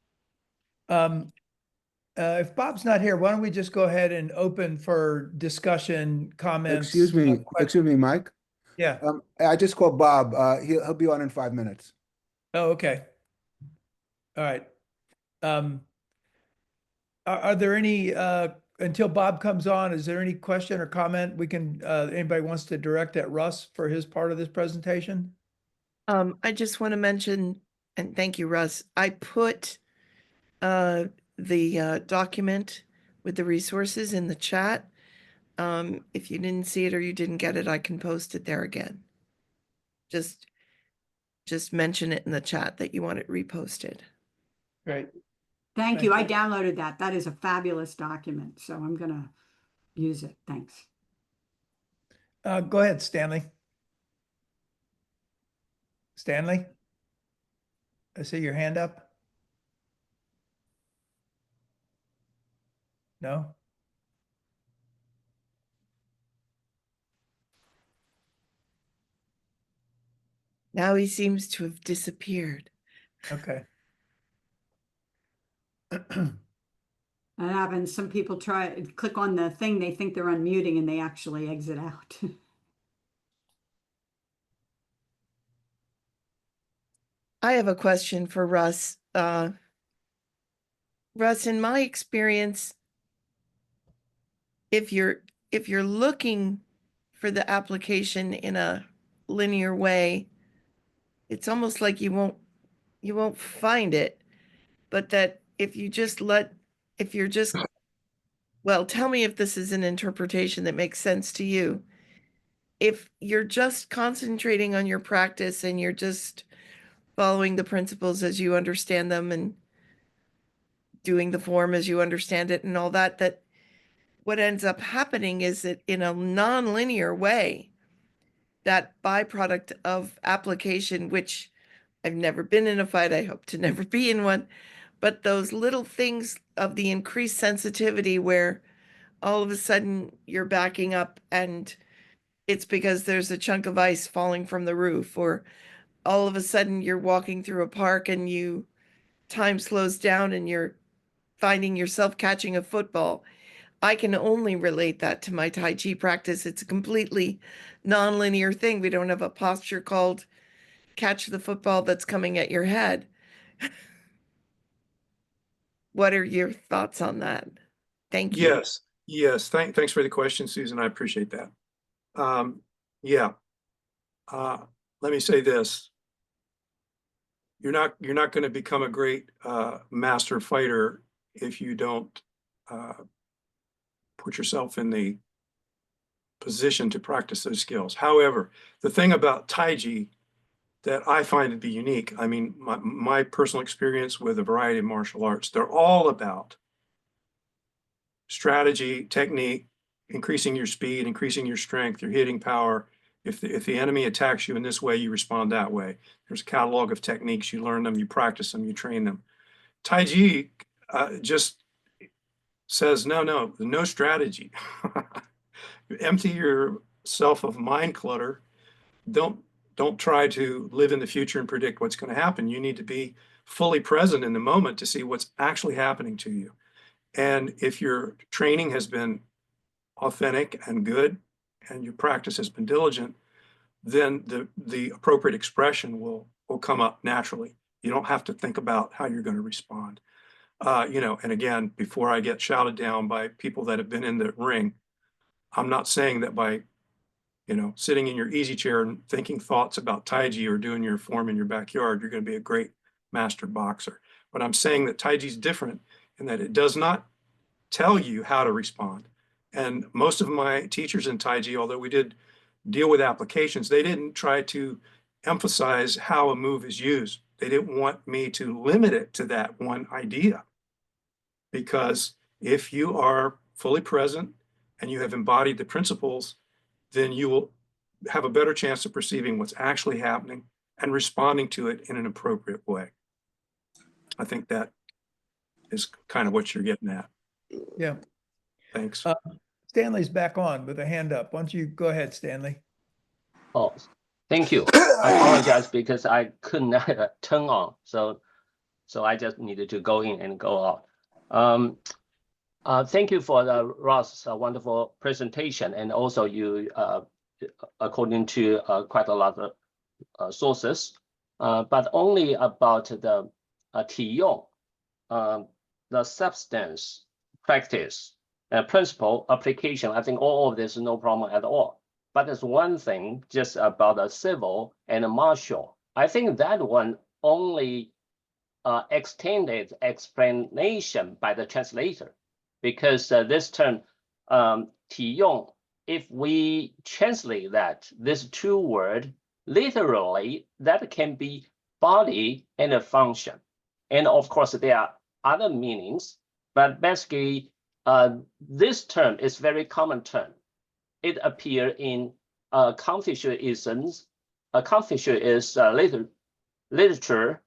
If Bob's not here, why don't we just go ahead and open for discussion, comments? Excuse me, Mike. Yeah. I just called Bob. He'll be on in 5 minutes. Oh, okay. All right. Are there any, until Bob comes on, is there any question or comment we can, anybody wants to direct at Russ for his part of this presentation? I just want to mention, and thank you, Russ. I put the document with the resources in the chat. If you didn't see it or you didn't get it, I can post it there again. Just mention it in the chat that you want it reposted. Great. Thank you. I Thank you. downloaded that. That is a fabulous document. So I'm going to use it. Thanks. Go ahead, Stanley. Stanley? I see your hand up. No? Now he seems to have disappeared. Okay. That happens. Some people click on the thing, they think they're unmuting and they actually exit out. I have a question for Russ. Russ, in my experience, if you're looking for the application in a linear way, it's almost like you won't find it. But that if you're just, well, tell me if this is an interpretation that makes sense to you. If you're just concentrating on your practice and you're just following the principles as you understand them and doing the form as you understand it and all that, that what ends up happening is that in a non-linear way, that byproduct of application, which I've never been in a fight, I hope to never be in one, but those little things of the increased sensitivity where all of a sudden you're backing up and it's because there's a chunk of ice falling from the roof, or all of a sudden you're walking through a park and time slows down and you're finding yourself catching a football. I can only relate that to my Tai Chi practice. It's a completely non-linear thing. We don't have a posture called catch the football that's coming at your head. What are your thoughts on that? Thank you. Yes. Thanks for the question, Susan. I appreciate that. Yeah. Let me say this. You're not going to become a great master fighter if you don't put yourself in the position to practice those skills. However, the thing about Tai Chi that I find to be unique, I mean, my personal experience with a variety of martial arts, they're all about strategy, technique, increasing your speed, increasing your strength, your hitting power. If the enemy attacks you in this way, you respond that way. There's a catalog of techniques. You learn them, you practice them, you train them. Tai Chi just says, no strategy. Empty yourself of mind clutter. Don't try to live in the future and predict what's going to happen. You need to be fully present in the moment to see what's actually happening to you. And if your training has been authentic and good and your practice has been diligent, then the appropriate expression will come up naturally. You don't have to think about how you're going to respond. And again, before I get shouted down by people that have been in the ring, I'm not saying that by sitting in your easy chair and thinking thoughts about Tai Chi or doing your form in your backyard, you're going to be a great master boxer. But I'm saying that Tai Chi is different in that it does not tell you how to respond. And most of my teachers in Tai Chi, although we did deal with applications, they didn't try to emphasize how a move is used. They didn't want me to limit it to that one idea. Because if you are fully present and you have embodied the principles, then you will have a better chance of perceiving what's actually happening and responding to it in an appropriate way. I think that is kind of what you're getting at. Yeah. Thanks. Stanley's back on with a hand up. Why don't you go ahead, Stanley? Oh, thank you. I apologize because I could not turn on. So I just needed to go in and go out. Thank you for Russ' wonderful presentation. And also you, according to quite a lot of sources, but only about the Tiyong, the substance, practice, principle, application. I think all of this is no problem at all. But there's one thing just about a civil and a martial. I think that one only extended explanation by the translator, because this term, Tiyong, if we translate that, this two word, literally, that can be body and a function. And of course, there are other meanings, but basically, this term is very common term. It appears in Confucianisms. Confucius is literature,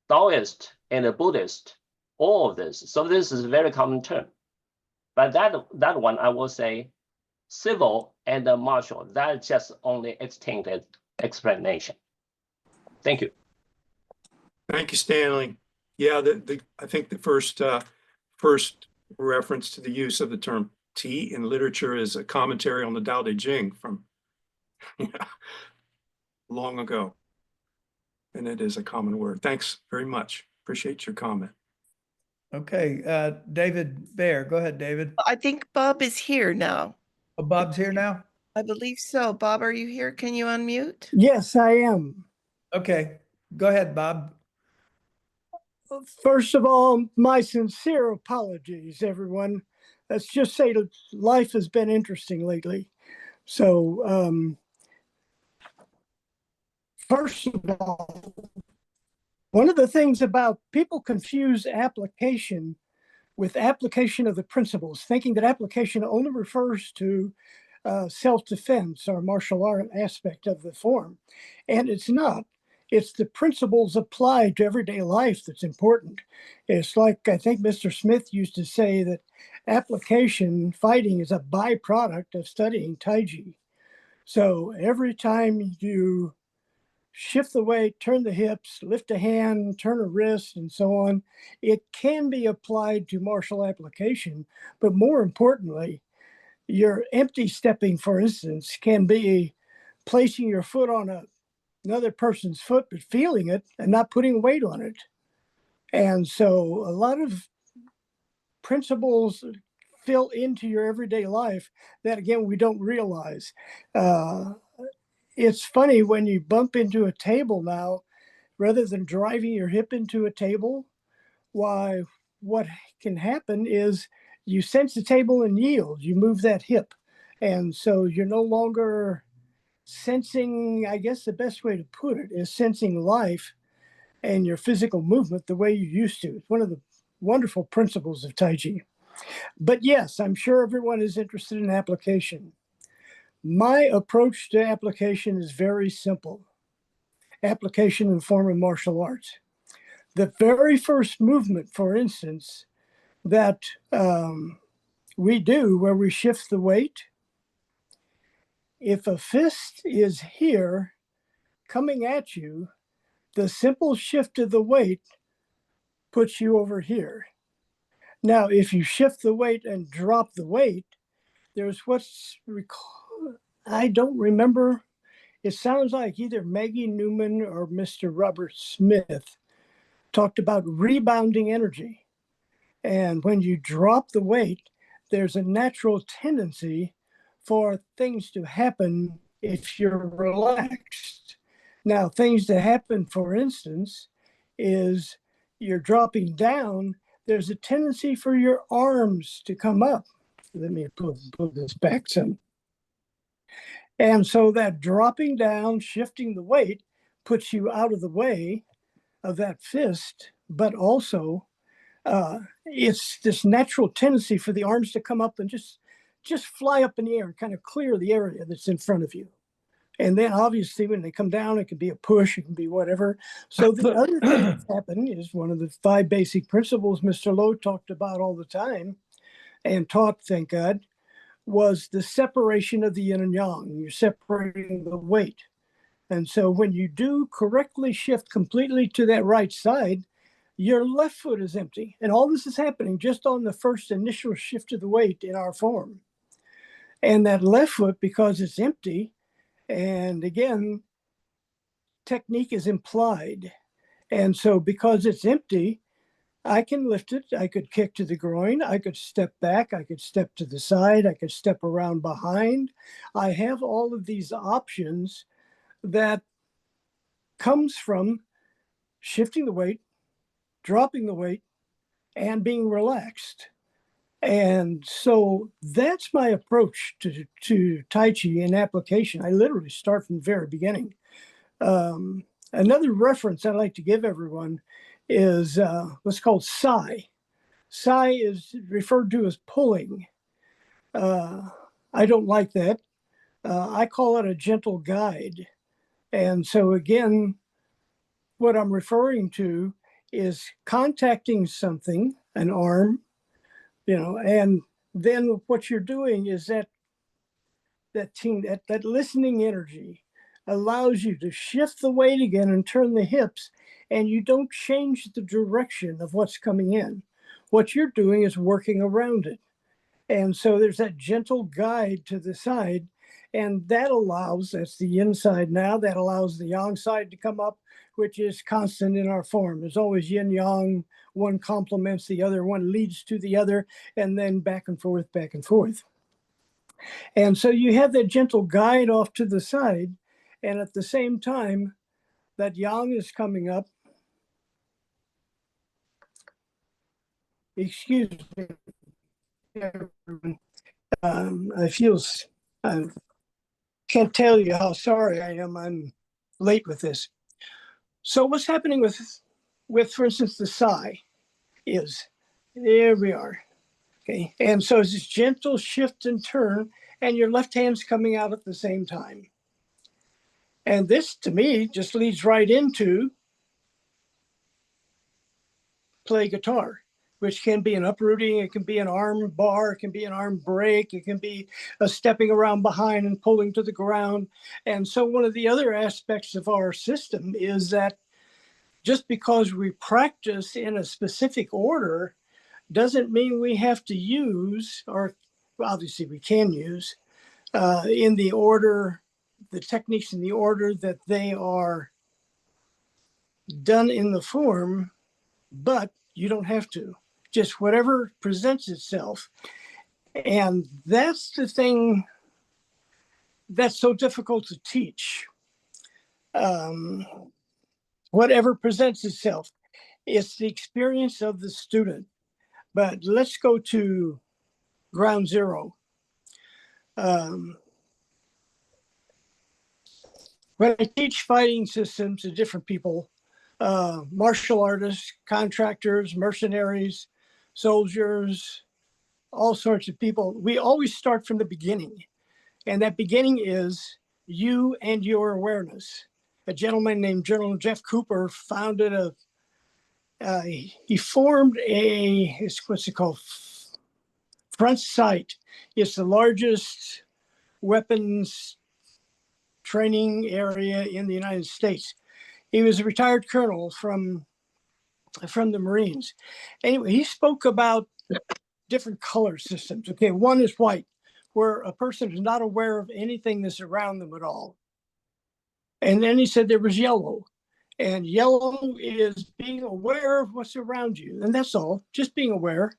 Taoist, and Buddhist, all of this. So this is a very common term. But that one, I will say, civil and martial, that's just only extended explanation. Thank you. Thank you, Stanley. Yeah, I think the first reference to the use of the term tea in literature is a commentary on the Tao Te Ching from long ago. And it is a common word. Thanks very much. Appreciate your comment. Okay, David Bear, go ahead, David. I think Bob is here now. Oh, Bob's here now? I believe so. Bob, are you here? Can you unmute? Yes, I am. Okay, go ahead, Bob. First of all, my sincere apologies, everyone. Let's just say that life has been interesting lately. So, first of all, one of the things about people confuse application with application of the principles, thinking that application only refers to self-defense or martial art aspect of the form. And it's not. It's the principles applied to everyday life that's important. It's like, I think Mr. Smith used to say that application fighting is a byproduct of studying Tai Chi. So every time you shift the weight, turn the hips, lift a hand, turn a wrist, and so on, it can be applied to martial application. But more importantly, your empty stepping, for instance, can be placing your foot on another person's foot, but feeling it and not putting weight on it. And so a lot of principles fill into your everyday life that, again, we don't realize. It's funny when you bump into a table now, rather than driving your hip into a table, why, what can happen is you sense the table and yield, you move that hip. And so you're no longer sensing, I guess the best way to put it is sensing life and your physical movement the way you used to. It's one of the wonderful principles of Tai Chi. But yes, I'm sure everyone is interested in application. My approach to application is very simple. Application in the form of martial arts. The very first movement, for instance, that we do where we shift the weight, if a fist is here coming at you, the simple shift of the weight puts you over here. Now, if you shift the weight and drop the weight, there's I don't remember. It sounds like either Maggie Newman or Mr. Robert Smith talked about rebounding energy. And when you drop the weight, there's a natural tendency for things to happen if you're relaxed. Now, things to happen, for instance, is you're dropping down, there's a tendency for your arms to come up. Let me pull this back some. And so that dropping down, shifting the weight, puts you out of the way of that fist, but also it's this natural tendency for the arms to come up and just fly up in the air and kind of clear the area that's in front of you. And then obviously when they come down, it can be a push, it can be whatever. So the other thing that's happened is one of the 5 basic principles Mr. Lowe talked about all the time and taught, thank God, was the separation of the yin and yang. You're separating the weight. And so when you do correctly shift completely to that right side, your left foot is empty. And all this is happening just on the first initial shift of the weight in our form. And that left foot, because it's empty, and again, technique is implied. And so because it's empty, I can lift it. I could kick to the groin. I could step back. I could step to the side. I could step around behind. I have all of these options that comes from shifting the weight, dropping the weight, and being relaxed. And so that's my approach to Tai Chi in application. I literally start from the very beginning. Another reference I'd like to give everyone is what's called Sai. Sai is referred to as pulling. I don't like that. I call it a gentle guide. And so again, what I'm referring to is contacting something, an arm, and then what you're doing is that listening energy allows you to shift the weight again and turn the hips, and you don't change the direction of what's coming in. What you're doing is working around it. And so there's that gentle guide to the side, and that allows, that's the inside now, that allows the yang side to come up, which is constant in our form. There's always yin yang, one complements the other, one leads to the other, and then back and forth, back and forth. And so you have that gentle guide off to the side, and at the same time, that yang is coming up. Excuse me. I can't tell you how sorry I am. I'm late with this. So what's happening with for instance, the psi is, there we are. Okay, and so it's this gentle shift and turn, and your left hand's coming out at the same time. And this, to me, just leads right into play guitar, which can be an uprooting, it can be an arm bar, it can be an arm break, it can be a stepping around behind and pulling to the ground. And so one of the other aspects of our system is that just because we practice in a specific order doesn't mean we have to use, or obviously we can use, in the order, the techniques in the order that they are done in the form, but you don't have to. Just whatever presents itself. And that's the thing that's so difficult to teach. Whatever presents itself. It's the experience of the student. But let's go to ground zero. When I teach fighting systems to different people, martial artists, contractors, mercenaries, soldiers, all sorts of people, we always start from the beginning. And that beginning is you and your awareness. A gentleman named General Jeff Cooper founded he formed what's it called? Front Sight. It's the largest weapons training area in the United States. He was a retired colonel from the Marines. Anyway, he spoke about different color systems. Okay, one is white, where a person is not aware of anything that's around them at all. And then he said there was yellow. And yellow is being aware of what's around you. And that's all, just being aware.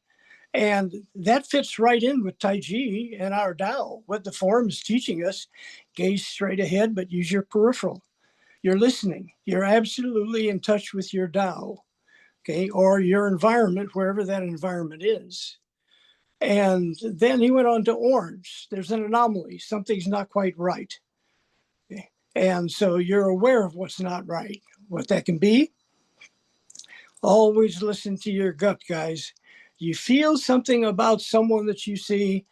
And that fits right in with Tai Chi and our Tao. What the form is teaching us, gaze straight ahead, but use your peripheral. You're listening. You're absolutely in touch with your Tao, okay, or your environment, wherever that environment is. And then he went on to orange. There's an anomaly. Something's not quite right. Okay? And so you're aware of what's not right. What that can be, always listen to your gut, guys. You feel something about someone that you see,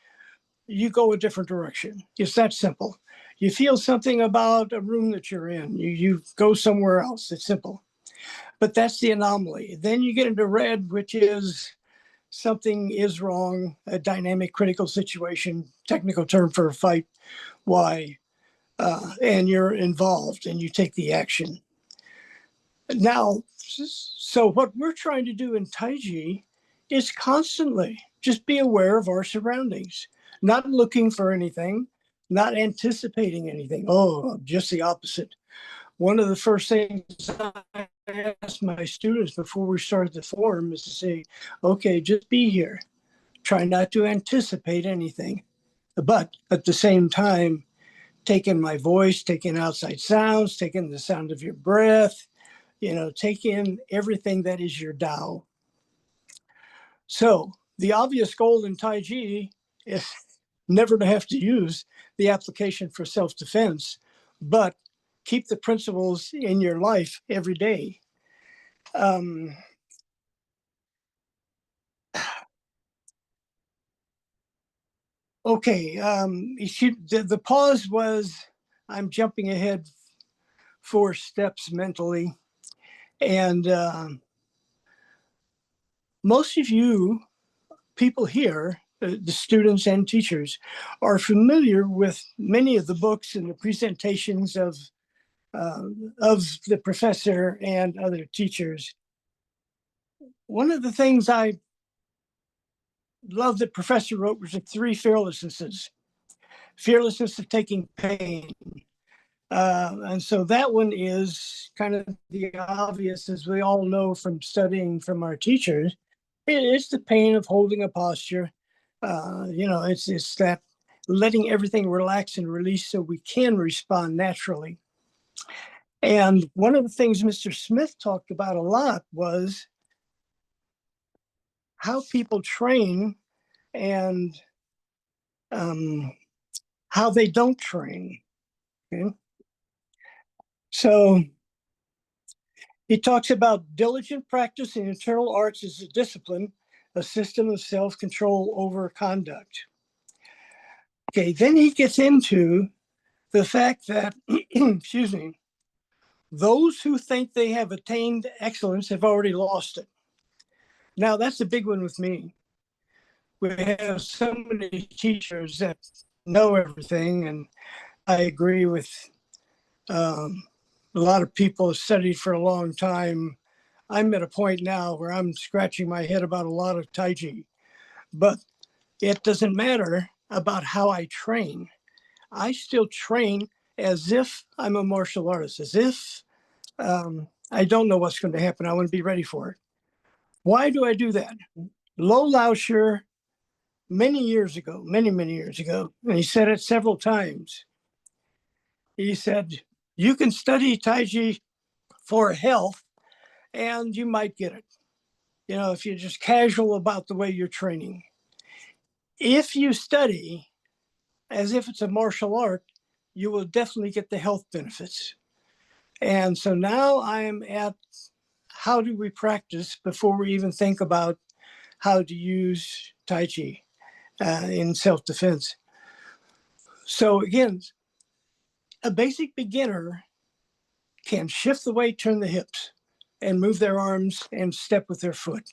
you go a different direction. It's that simple. You feel something about a room that you're in, you go somewhere else. It's simple. But that's the anomaly. Then you get into red, which is something is wrong, a dynamic critical situation, technical term for a fight, why, and you're involved and you take the action. Now, so what we're trying to do in Tai Chi is constantly just be aware of our surroundings, not looking for anything, not anticipating anything. Oh, just the opposite. One of the first things I ask my students before we start the form is to say, okay, just be here. Try not to anticipate anything. But at the same time, take in my voice, take in outside sounds, take in the sound of your breath, take in everything that is your Tao. So the obvious goal in Tai Chi is never to have to use the application for self-defense, but keep the principles in your life every day. Okay, the pause was, I'm jumping ahead 4 steps mentally. And most of you people here, the students and teachers, are familiar with many of the books and the presentations of of the professor and other teachers. One of the things I love that professor wrote was the 3 fearlessnesses. Fearlessness of taking pain. And so that one is kind of the obvious, as we all know from studying from our teachers. It's the pain of holding a posture. It's that letting everything relax and release so we can respond naturally. And one of the things Mr. Smith talked about a lot was how people train and how they don't train. Okay? So he talks about diligent practice in internal arts as a discipline, a system of self-control over conduct. Okay, then he gets into the fact that, excuse me, those who think they have attained excellence have already lost it. Now, that's a big one with me. We have so many teachers that know everything, and I agree with a lot of people who studied for a long time. I'm at a point now where I'm scratching my head about a lot of Tai Chi, but it doesn't matter about how I train. I still train as if I'm a martial artist, as if I don't know what's going to happen. I want to be ready for it. Why do I do that? Lo Laoshi, many years ago, many years ago, and he said it several times. He said, you can study Tai Chi for health and you might get it. You know, if you're just casual about the way you're training. If you study as if it's a martial art, you will definitely get the health benefits. And so now I'm at how do we practice before we even think about how to use Tai Chi in self-defense. So again, a basic beginner can shift the weight, turn the hips, and move their arms and step with their foot.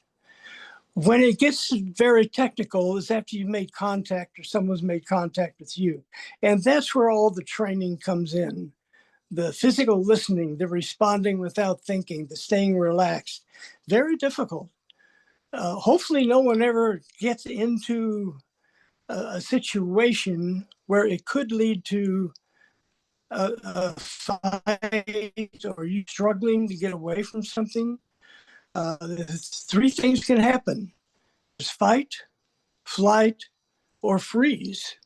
When it gets very technical is after you've made contact or someone's made contact with you. And that's where all the training comes in. The physical listening, the responding without thinking, the staying relaxed. Very difficult. Hopefully no one ever gets into a situation where it could lead to a fight or you struggling to get away from something. 3 things can happen. There's fight, flight, or freeze.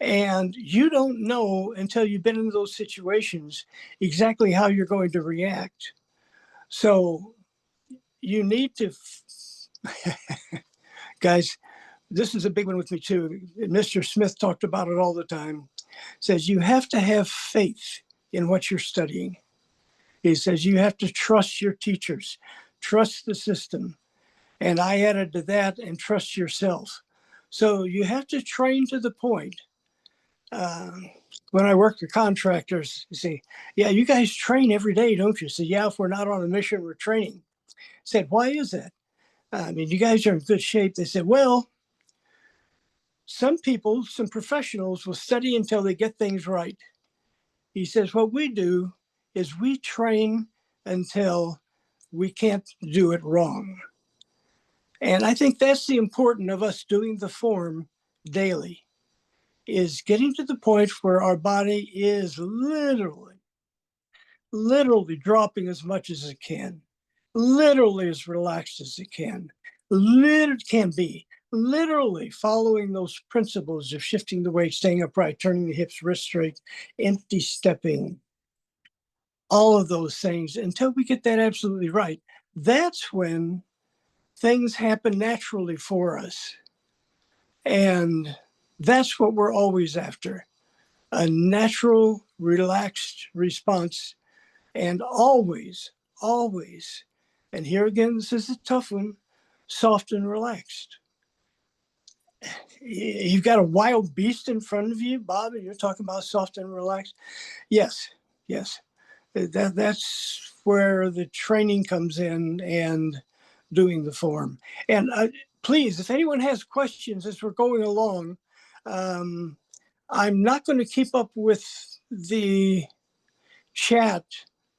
And you don't know until you've been in those situations exactly how you're going to react. So you need to, guys, this is a big one with me too. Mr. Smith talked about it all the time. Says you have to have faith in what you're studying. He says you have to trust your teachers, trust the system. And I added to that, and trust yourself. So you have to train to the point. When I work with contractors, you say, yeah, you guys train every day, don't you? So yeah, if we're not on a mission, we're training. I said, why is that? I mean, you guys are in good shape. They said, well, some people, some professionals will study until they get things right. He says, what we do is we train until we can't do it wrong. And I think that's the importance of us doing the form daily, is getting to the point where our body is literally dropping as much as it can, literally as relaxed as it can literally following those principles of shifting the weight, staying upright, turning the hips, wrist straight, empty stepping, all of those things until we get that absolutely right. That's when things happen naturally for us. And that's what we're always after, a natural, relaxed response. And always, and here again, this is a tough one, soft and relaxed. You've got a wild beast in front of you, Bob, and you're talking about soft and relaxed. Yes. That's where the training comes in and doing the form. And please, if anyone has questions as we're going along, I'm not going to keep up with the chat,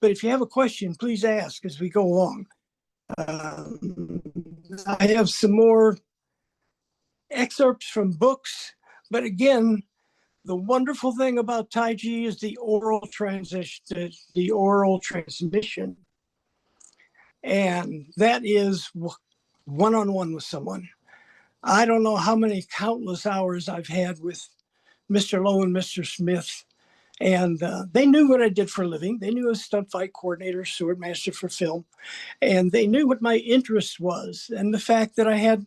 but if you have a question, please ask as we go along. I have some more excerpts from books, but again, the wonderful thing about Tai Chi is the oral transition, the oral transmission. And that is one-on-one with someone. I don't know how many countless hours I've had with Mr. Lowe and Mr. Smith. And they knew what I did for a living. They knew I was a stunt fight coordinator, sword master for film. And they knew what my interest was. And the fact that I had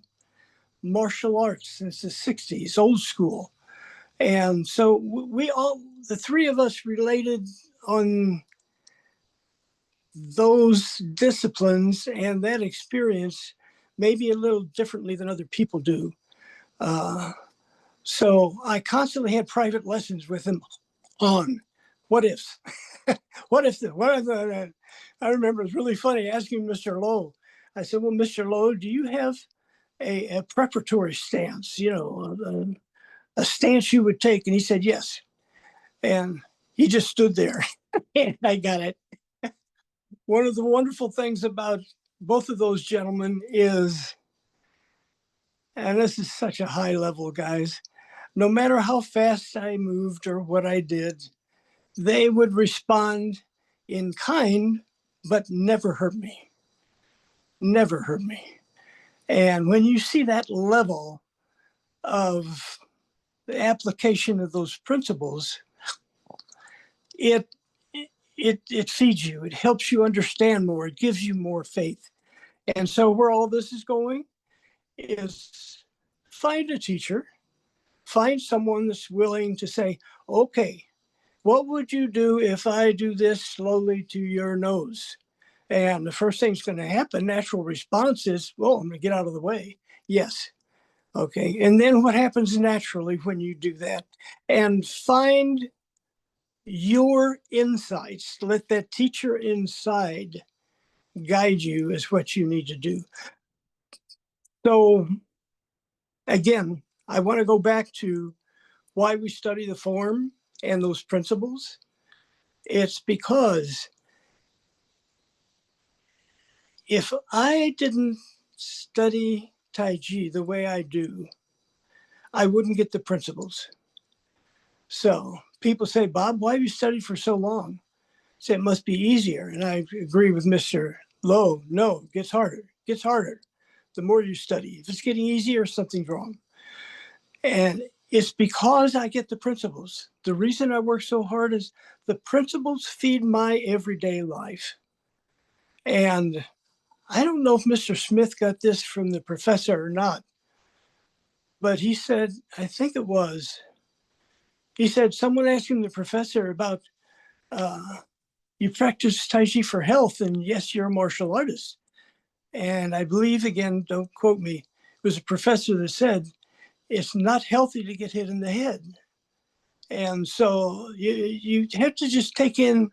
martial arts since the 60s, old school. And so we all, the three of us, related on those disciplines and that experience maybe a little differently than other people do. So I constantly had private lessons with him on what ifs. what if I remember it was really funny asking Mr. Lowe. I said, well, Mr. Lowe, do you have a preparatory stance, you know, a stance you would take? And he said, yes. And he just stood there and I got it. One of the wonderful things about both of those gentlemen is, and this is such a high level, guys, no matter how fast I moved or what I did, they would respond in kind, but never hurt me. Never hurt me. And when you see that level of the application of those principles, it feeds you. It helps you understand more. It gives you more faith. And so where all this is going is find a teacher, find someone that's willing to say, okay, what would you do if I do this slowly to your nose? And the first thing's going to happen, natural response is, well, I'm going to get out of the way. Yes. Okay. And then what happens naturally when you do that? And find your insights. Let that teacher inside guide you is what you need to do. So again, I want to go back to why we study the form and those principles. It's because if I didn't study Tai Chi the way I do, I wouldn't get the principles. So people say, Bob, why have you studied for so long? I say, it must be easier. And I agree with Mr. Lowe. No, it gets harder. It gets harder the more you study. If it's getting easier, something's wrong. And it's because I get the principles. The reason I work so hard is the principles feed my everyday life. And I don't know if Mr. Smith got this from the professor or not, but he said, I think it was, he said, someone asked him, the professor, about, you practice Tai Chi for health, and yes, you're a martial artist. And I believe, again, don't quote me, it was a professor that said, it's not healthy to get hit in the head. And so you have to just take in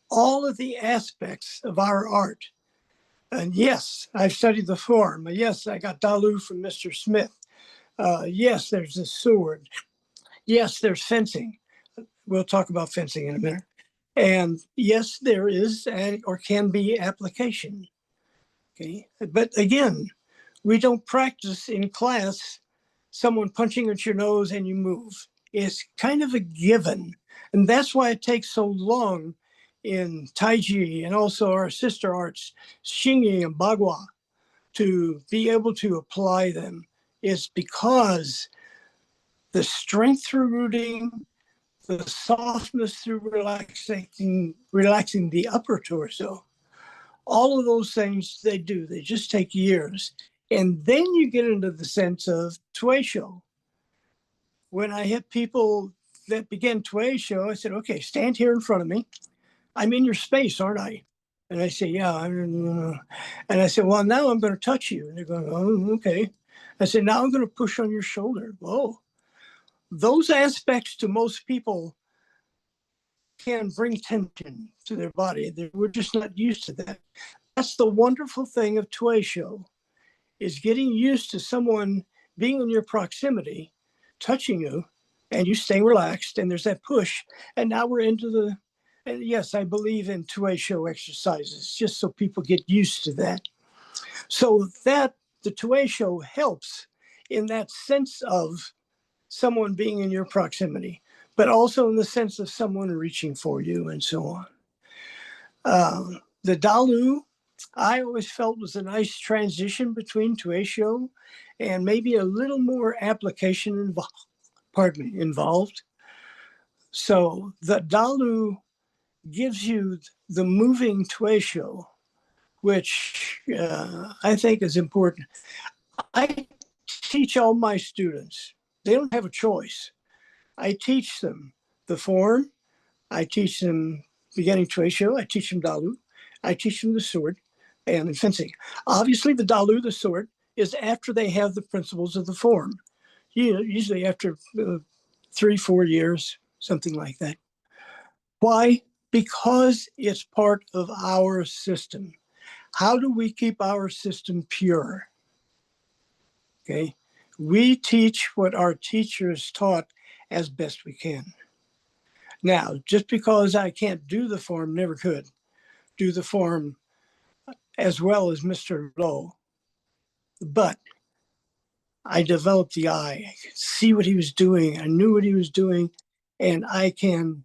all of the aspects of our art. And yes, I've studied the form. Yes, I got Dalu from Mr. Smith. Yes, there's the sword. Yes, there's fencing. We'll talk about fencing in a minute. And yes, there is or can be application. Okay, but again, we don't practice in class someone punching at your nose and you move. It's kind of a given. And that's why it takes so long in Tai Chi and also our sister arts, Xingyi and Bagua, to be able to apply them. Is because the strength through rooting, the softness through relaxing the upper torso, all of those things they do, they just take years. And then you get into the sense of Tuisho. When I hit people that began Tuisho, I said, okay, stand here in front of me. I'm in your space, aren't I? And I say, yeah. And I said, well, now I'm going to touch you. And they're going, oh, okay. I said, now I'm going to push on your shoulder. Whoa. Those aspects to most people can bring tension to their body. We're just not used to that. That's the wonderful thing of Tuisho, is getting used to someone being in your proximity, touching you, and you staying relaxed, and there's that push. And now we're into the And yes, I believe in tuatio exercises, just so people get used to that. So that the tuatio helps in that sense of someone being in your proximity, but also in the sense of someone reaching for you and so on. The Dalu, I always felt was a nice transition between tuatio and maybe a little more application involved. So the Dalu gives you the moving tuatio, which I think is important. I teach all my students, they don't have a choice. I teach them the form, I teach them beginning tuatio, I teach them Dalu, I teach them the sword and the fencing. Obviously, the Dalu, the sword, is after they have the principles of the form, usually after 3-4 years, something like that. Why? Because it's part of our system. How do we keep our system pure? Okay. We teach what our teachers taught as best we can. Now, just because I can't do the form, never could do the form as well as Mr. Lowe, but I developed the eye. I could see what he was doing. I knew what he was doing, and I can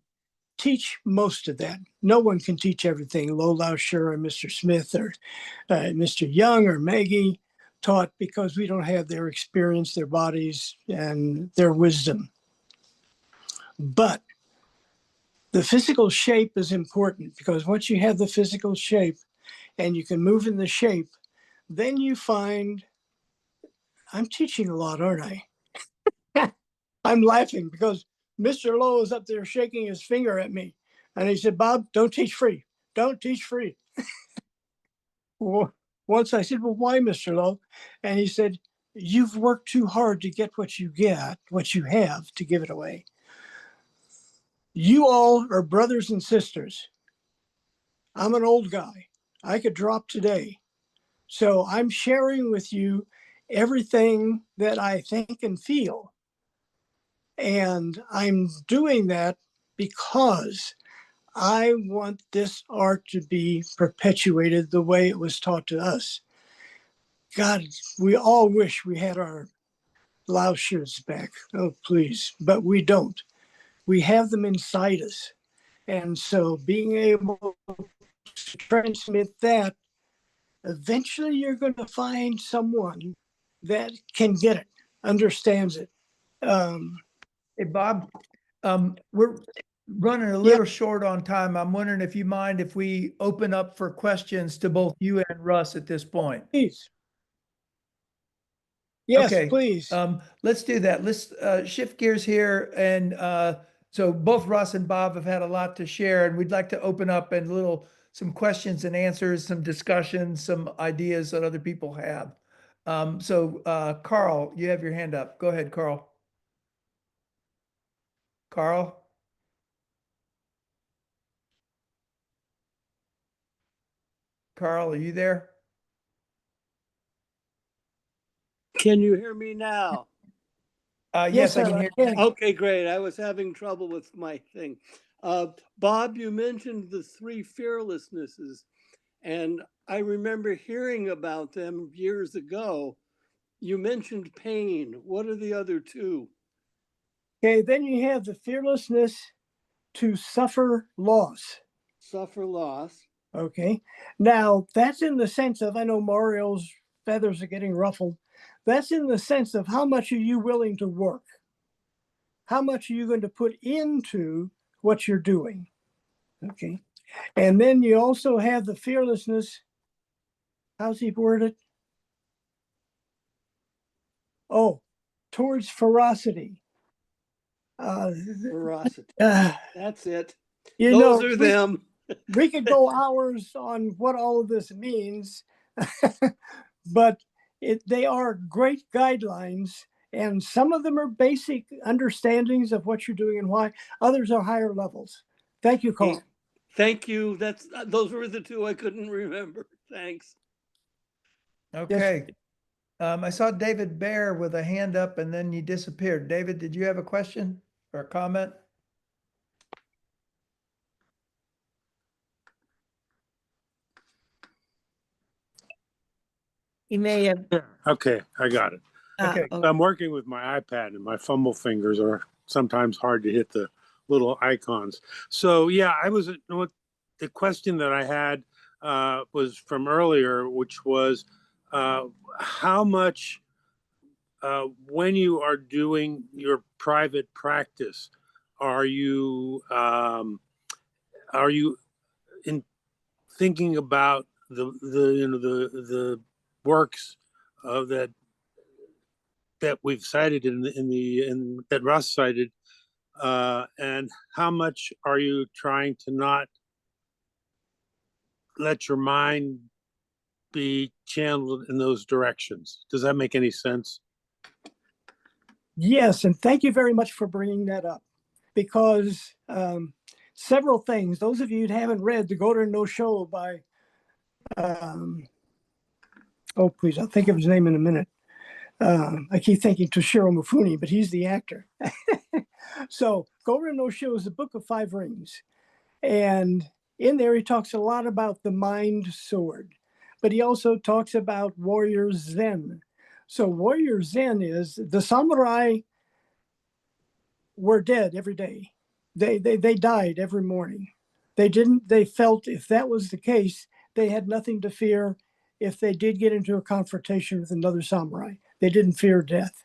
teach most of that. No one can teach everything. Lo Lao Sure or Mr. Smith or Mr. Young or Maggie taught, because we don't have their experience, their bodies, and their wisdom. But the physical shape is important, because once you have the physical shape and you can move in the shape, then you find, I'm teaching a lot, aren't I? I'm laughing because Mr. Lowe is up there shaking his finger at me. And he said, Bob, don't teach free. Don't teach free. Well, once I said, well, why, Mr. Lowe? And he said, you've worked too hard to get what you have to give it away. You all are brothers and sisters. I'm an old guy. I could drop today. So I'm sharing with you everything that I think and feel. And I'm doing that because I want this art to be perpetuated the way it was taught to us. God, we all wish we had our Lao shirts back. Oh, please. But we don't. We have them inside us. And so being able to transmit that, eventually you're going to find someone that can get it, understands it. Hey, Bob, we're running a little short on time. I'm wondering if you mind if we open up for questions to both you and Russ at this point. Please. Yes, Okay. please. Let's do that. Let's shift gears here. And so both Russ and Bob have had a lot to share, and we'd like to open up and some questions and answers, some discussions, some ideas that other people have. Carl, you have your hand up. Go ahead, Carl. Carl? Carl, are you there? Can you hear me now? Yes, I sir, can hear I you. can. Okay, great. I was having trouble with my thing. Bob, you mentioned the 3 fearlessnesses, and I remember hearing about them years ago. You mentioned pain. What are the other 2? Okay, then you have the fearlessness to suffer loss. Suffer loss. Okay, now that's in the sense of, I know Mario's feathers are getting ruffled. That's in the sense of how much are you willing to work? How much are you going to put into what you're doing? Okay, and then you also have the fearlessness. How's he worded? Oh, towards ferocity. Ferocity. Uh, That's it. you Those know, are them. we could go hours on what all of this means, but they are great guidelines, and some of them are basic understandings of what you're doing and why. Others are higher levels. Thank you, Carl. Thank you. Those were the 2 I couldn't remember. Thanks. Okay. I saw David Bear with a hand up and then you disappeared. David, did you have a question or a comment? He may have. Okay, I got it. Okay. I'm working with my iPad and my fumble fingers are sometimes hard to hit the little icons. So yeah, the question that I had was from earlier, which was how much when you are doing your private practice, are you in thinking about the works of that we've cited in that Russ cited, and how much are you trying to not let your mind be channeled in those directions? Does that make any sense? Yes, and thank you very much for bringing that up, because several things. Those of you who haven't read The Go to No Show by, oh please, I'll think of his name in a minute. I keep thinking Toshiro Mifune, but he's the actor. So Go to No Show is a book of 5 rings, and in there he talks a lot about the mind sword, but he also talks about warrior Zen. So warrior Zen is the samurai were dead every day. They died every morning. They felt if that was the case, they had nothing to fear if they did get into a confrontation with another samurai. They didn't fear death.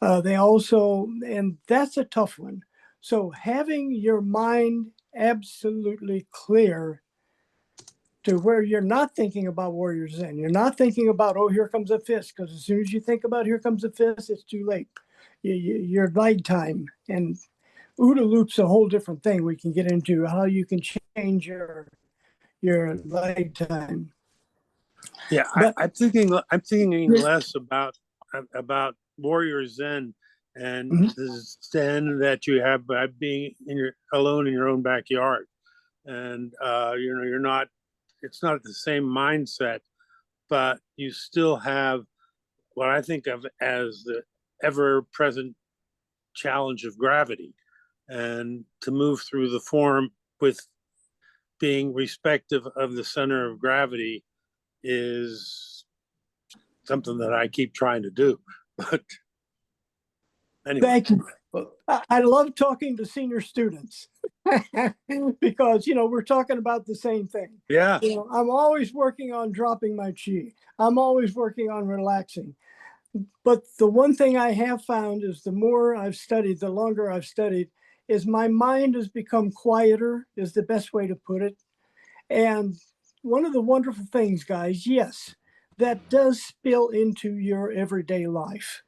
They also, and that's a tough one. So having your mind absolutely clear to where you're not thinking about warrior Zen. You're not thinking about, oh, here comes a fist, because as soon as you think about here comes a fist, it's too late. Your nighttime, and OODA loop's a whole different thing. We can get into how you can change your nighttime. Yeah, But- I'm thinking less about warrior Zen and the Zen that you have by being alone in your own backyard, and you're not. It's not the same mindset, but you still have what I think of as the ever-present challenge of gravity, and to move through the form with being respective of the center of gravity is something that I keep trying to do. But anyway. Thank you. Well, I love talking to senior students because, we're talking about the same thing. Yeah. I'm always working on dropping my chi. I'm always working on relaxing. But the one thing I have found is the more I've studied, the longer I've studied, is my mind has become quieter, is the best way to put it. And one of the wonderful things, guys, yes, that does spill into your everyday life,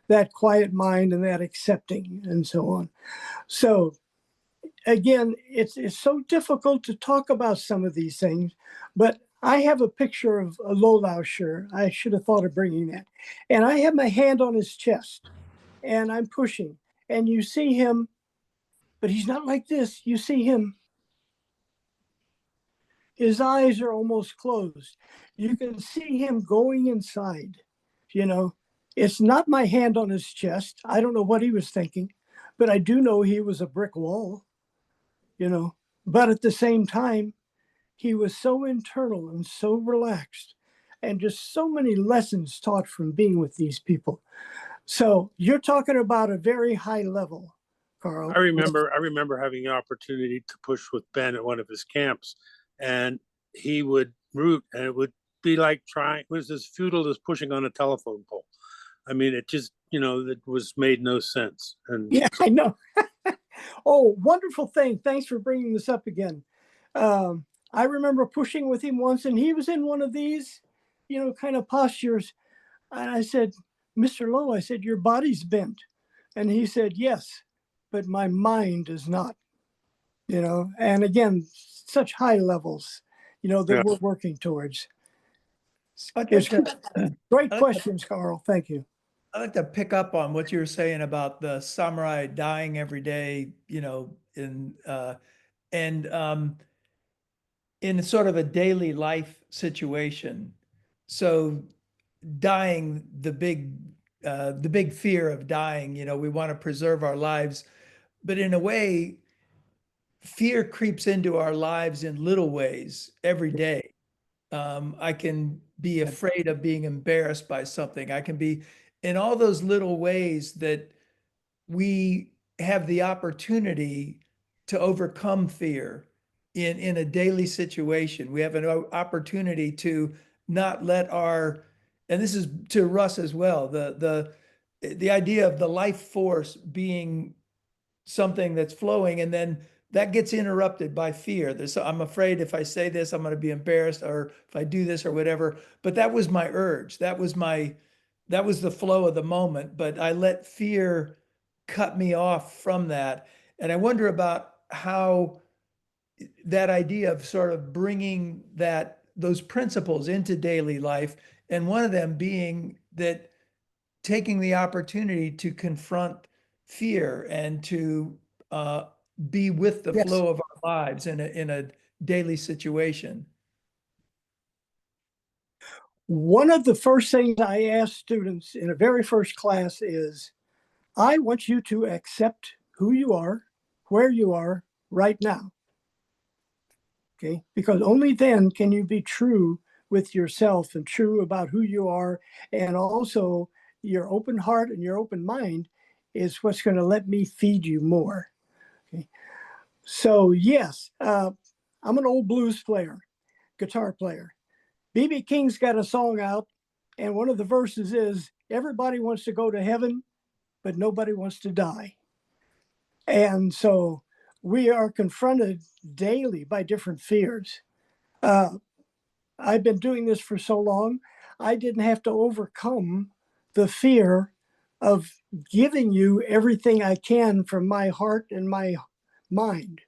that quiet mind and that accepting and so on. So again, it's so difficult to talk about some of these things, but I have a picture of a Lolausher. I should have thought of bringing that. And I have my hand on his chest and I'm pushing, and you see him, but he's not like this. You see him. His eyes are almost closed. You can see him going inside. It's not my hand on his chest. I don't know what he was thinking, but I do know he was a brick wall, But at the same time, he was so internal and so relaxed, and just so many lessons taught from being with these people. So you're talking about a very high level, Carl. I remember having the opportunity to push with Ben at one of his camps, and he would root, and it would be like it was as futile as pushing on a telephone pole. I mean, it just, it was made no sense. And yeah, I know. Oh, wonderful thing. Thanks for bringing this up again. I remember pushing with him once, and he was in one of these, kind of postures. And I said, Mr. Lowe, I said, your body's bent. And he said, yes, but my mind is not, and again, such high levels, that we're working towards. It's great questions, Carl. Thank you. I'd like to pick up on what you were saying about the samurai dying every day, in sort of a daily life situation. So dying, the big fear of dying, we want to preserve our lives, but in a way, fear creeps into our lives in little ways every day. I can be afraid of being embarrassed by something. I can be in all those little ways that we have the opportunity to overcome fear in a daily situation. We have an opportunity to not let our, and this is to Russ as well, the idea of the life force being something that's flowing, and then that gets interrupted by fear. I'm afraid if I say this, I'm going to be embarrassed, or if I do this or whatever. But that was my urge. That was the flow of the moment. But I let fear cut me off from that. And I wonder about how that idea of sort of bringing those principles into daily life, and one of them being that taking the opportunity to confront fear and to be with the Yes. flow of our lives in a daily situation. One of the first things I ask students in a very first class is, I want you to accept who you are, where you are right now. Okay, because only then can you be true with yourself and true about who you are. And also your open heart and your open mind is what's going to let me feed you more. Okay, so yes, I'm an old blues player, guitar player. B.B. King's got a song out, and one of the verses is, everybody wants to go to heaven, but nobody wants to die. And so we are confronted daily by different fears. I've been doing this for so long, I didn't have to overcome the fear of giving you everything I can from my heart and my mind.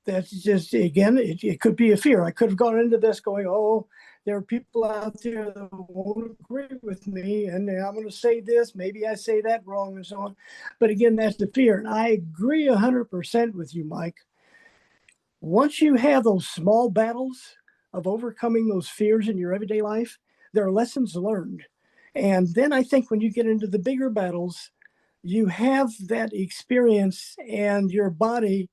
That's just, again, it could be a fear. I could have gone into this going, oh, there are people out there that won't agree with me, and I'm going to say this, maybe I say that wrong, and so on. But again, that's the fear. And I agree 100% with you, Mike. Once you have those small battles of overcoming those fears in your everyday life, there are lessons learned. And then I think when you get into the bigger battles, you have that experience, and your body,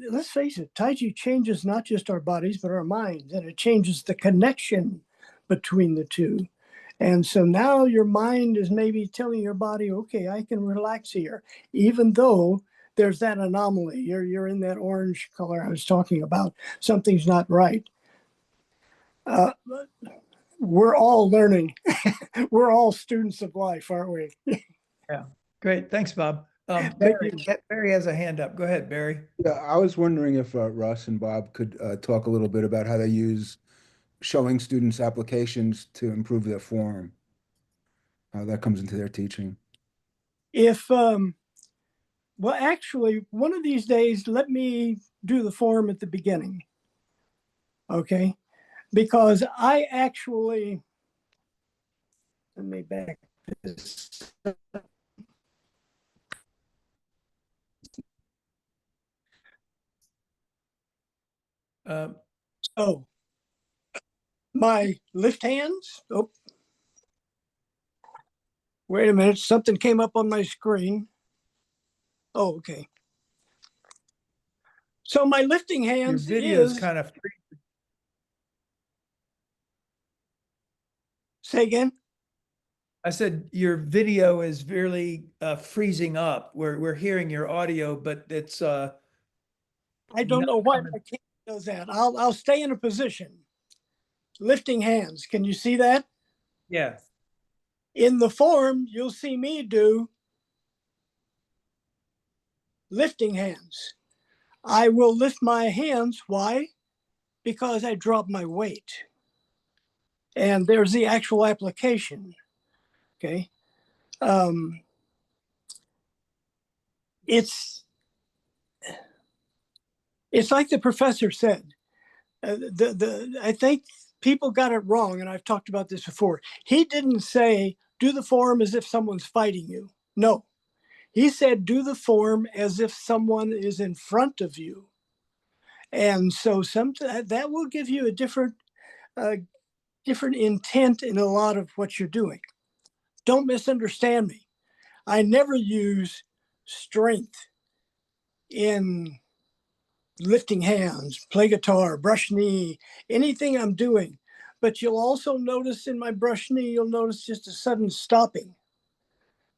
let's face it, Tai Chi changes not just our bodies, but our minds, and it changes the connection between the two. And so now your mind is maybe telling your body, okay, I can relax here, even though there's that anomaly. You're in that orange color I was talking about. Something's not right. We're all learning. We're all students of life, aren't we? Yeah, great. Thanks, Bob. Thank Barry, you. Barry has a hand up. Go ahead, Barry. Yeah, I was wondering if Russ and Bob could talk a little bit about how they use showing students applications to improve their form, how that comes into their teaching. If, well, actually, one of these days, let me do the form at the beginning. Okay? Because I actually, let me back this. Oh, my lift hands. Oh, wait a minute. Something came up on my screen. Oh, okay. So my lifting Your hands video is is, kind of say again? I said your video is really freezing up. We're hearing your audio, but it's I don't not know why coming. my camera does that. I'll stay in a position. Lifting hands. Can you see that? Yeah. In the form, you'll see me do lifting hands. I will lift my hands. Why? Because I drop my weight. And there's the actual application. Okay. It's like the professor said. I think people got it wrong, and I've talked about this before. He didn't say do the form as if someone's fighting you. No, he said do the form as if someone is in front of you. And so that will give you a different intent in a lot of what you're doing. Don't misunderstand me. I never use strength in lifting hands, play guitar, brush knee, anything I'm doing. But you'll also notice in my brush knee, you'll notice just a sudden stopping.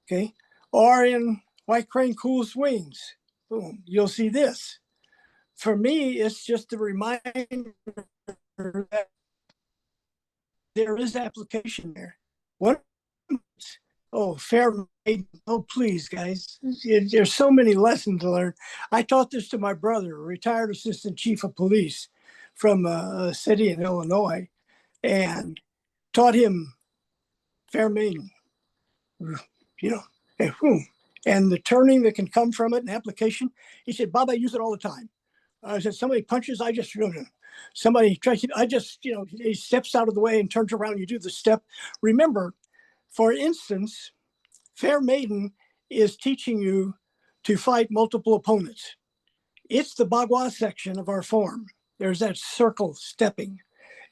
Okay. Or in White Crane Cool Swings, boom, you'll see this. For me, it's just a reminder that there is application there. What? Oh, fair. Oh, please, guys. There's so many lessons to learn. I taught this to my brother, a retired assistant chief of police from a city in Illinois, and taught him fair maiden, you know, and the turning that can come from it and application. He said, Bob, I use it all the time. I said, somebody punches, I just, somebody tries to, I just, he steps out of the way and turns around, you do the step. Remember, for instance, fair maiden is teaching you to fight multiple opponents. It's the bagua section of our form. There's that circle stepping.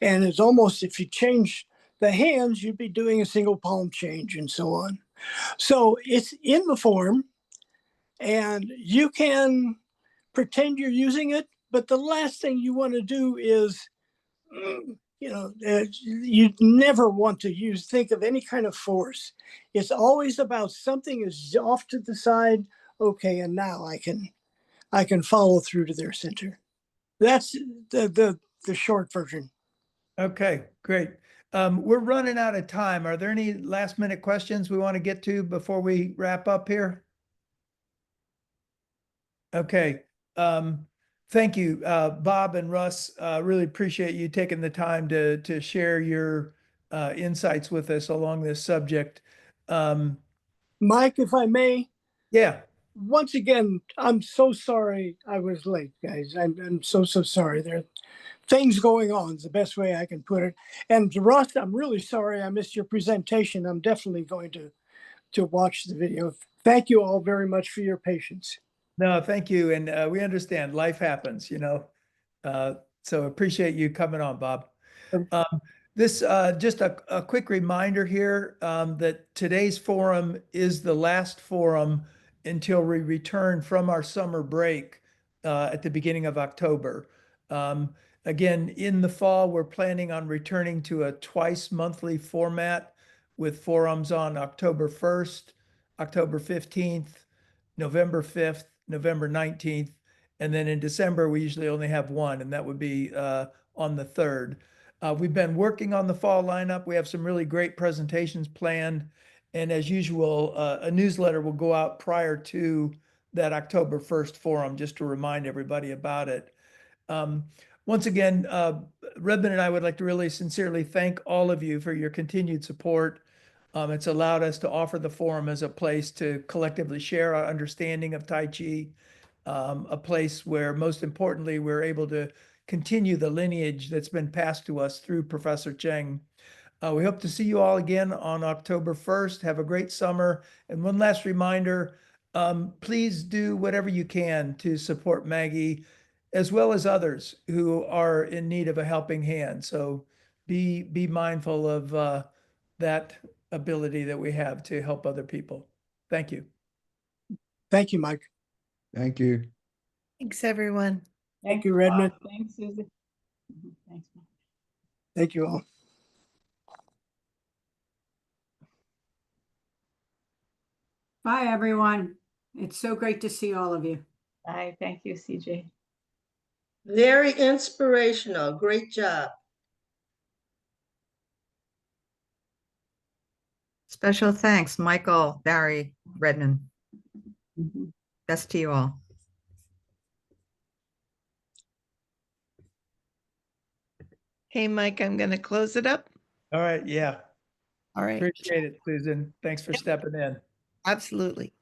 And it's almost, if you change the hands, you'd be doing a single palm change and so on. So it's in the form and you can pretend you're using it, but the last thing you want to do is, you never want to think of any kind of force. It's always about something is off to the side. Okay, and now I can follow through to their center. That's the short version. Okay, great. We're running out of time. Are there any last minute questions we want to get to before we wrap up here? Okay. Thank you, Bob and Russ. Really appreciate you taking the time to share your insights with us along this subject. Mike, if I may. Yeah. Once again, I'm so sorry I was late, guys. I'm so sorry. There are things going on is the best way I can put it. And Russ, I'm really sorry I missed your presentation. I'm definitely going to watch the video. Thank you all very much for your patience. No, thank you. And we understand life happens, so appreciate you coming on, Bob. This just a quick reminder here that today's forum is the last forum until we return from our summer break at the beginning of October. Again, in the fall, we're planning on returning to a twice monthly format with forums on October 1st, October 15th, November 5th, November 19th, and then in December, we usually only have one, and that would be on the 3rd. We've been working on the fall lineup. We have some really great presentations planned. And as usual, a newsletter will go out prior to that October 1st forum, just to remind everybody about it. Once again, Redmond and I would like to really sincerely thank all of you for your continued support. It's allowed us to offer the forum as a place to collectively share our understanding of Tai Chi, a place where, most importantly, we're able to continue the lineage that's been passed to us through Professor Cheng. We hope to see you all again on October 1st. Have a great summer. And one last reminder, please do whatever you can to support Maggie, as well as others who are in need of a helping hand. So be mindful of that ability that we have to help other people. Thank you. Thank you, Mike. Thank you. Thanks, everyone. Thank you, Redmond. Thanks, Susan. Thanks. Thank you all. Bye, everyone. It's so great to see all of you. Bye. Thank you, CJ. Very inspirational. Great job. Special thanks, Michael, Barry, Redmond. Best to you all. Hey, Mike, I'm going to close it up. All right. Yeah. All right. Appreciate it, Susan. Thanks for stepping in. Absolutely.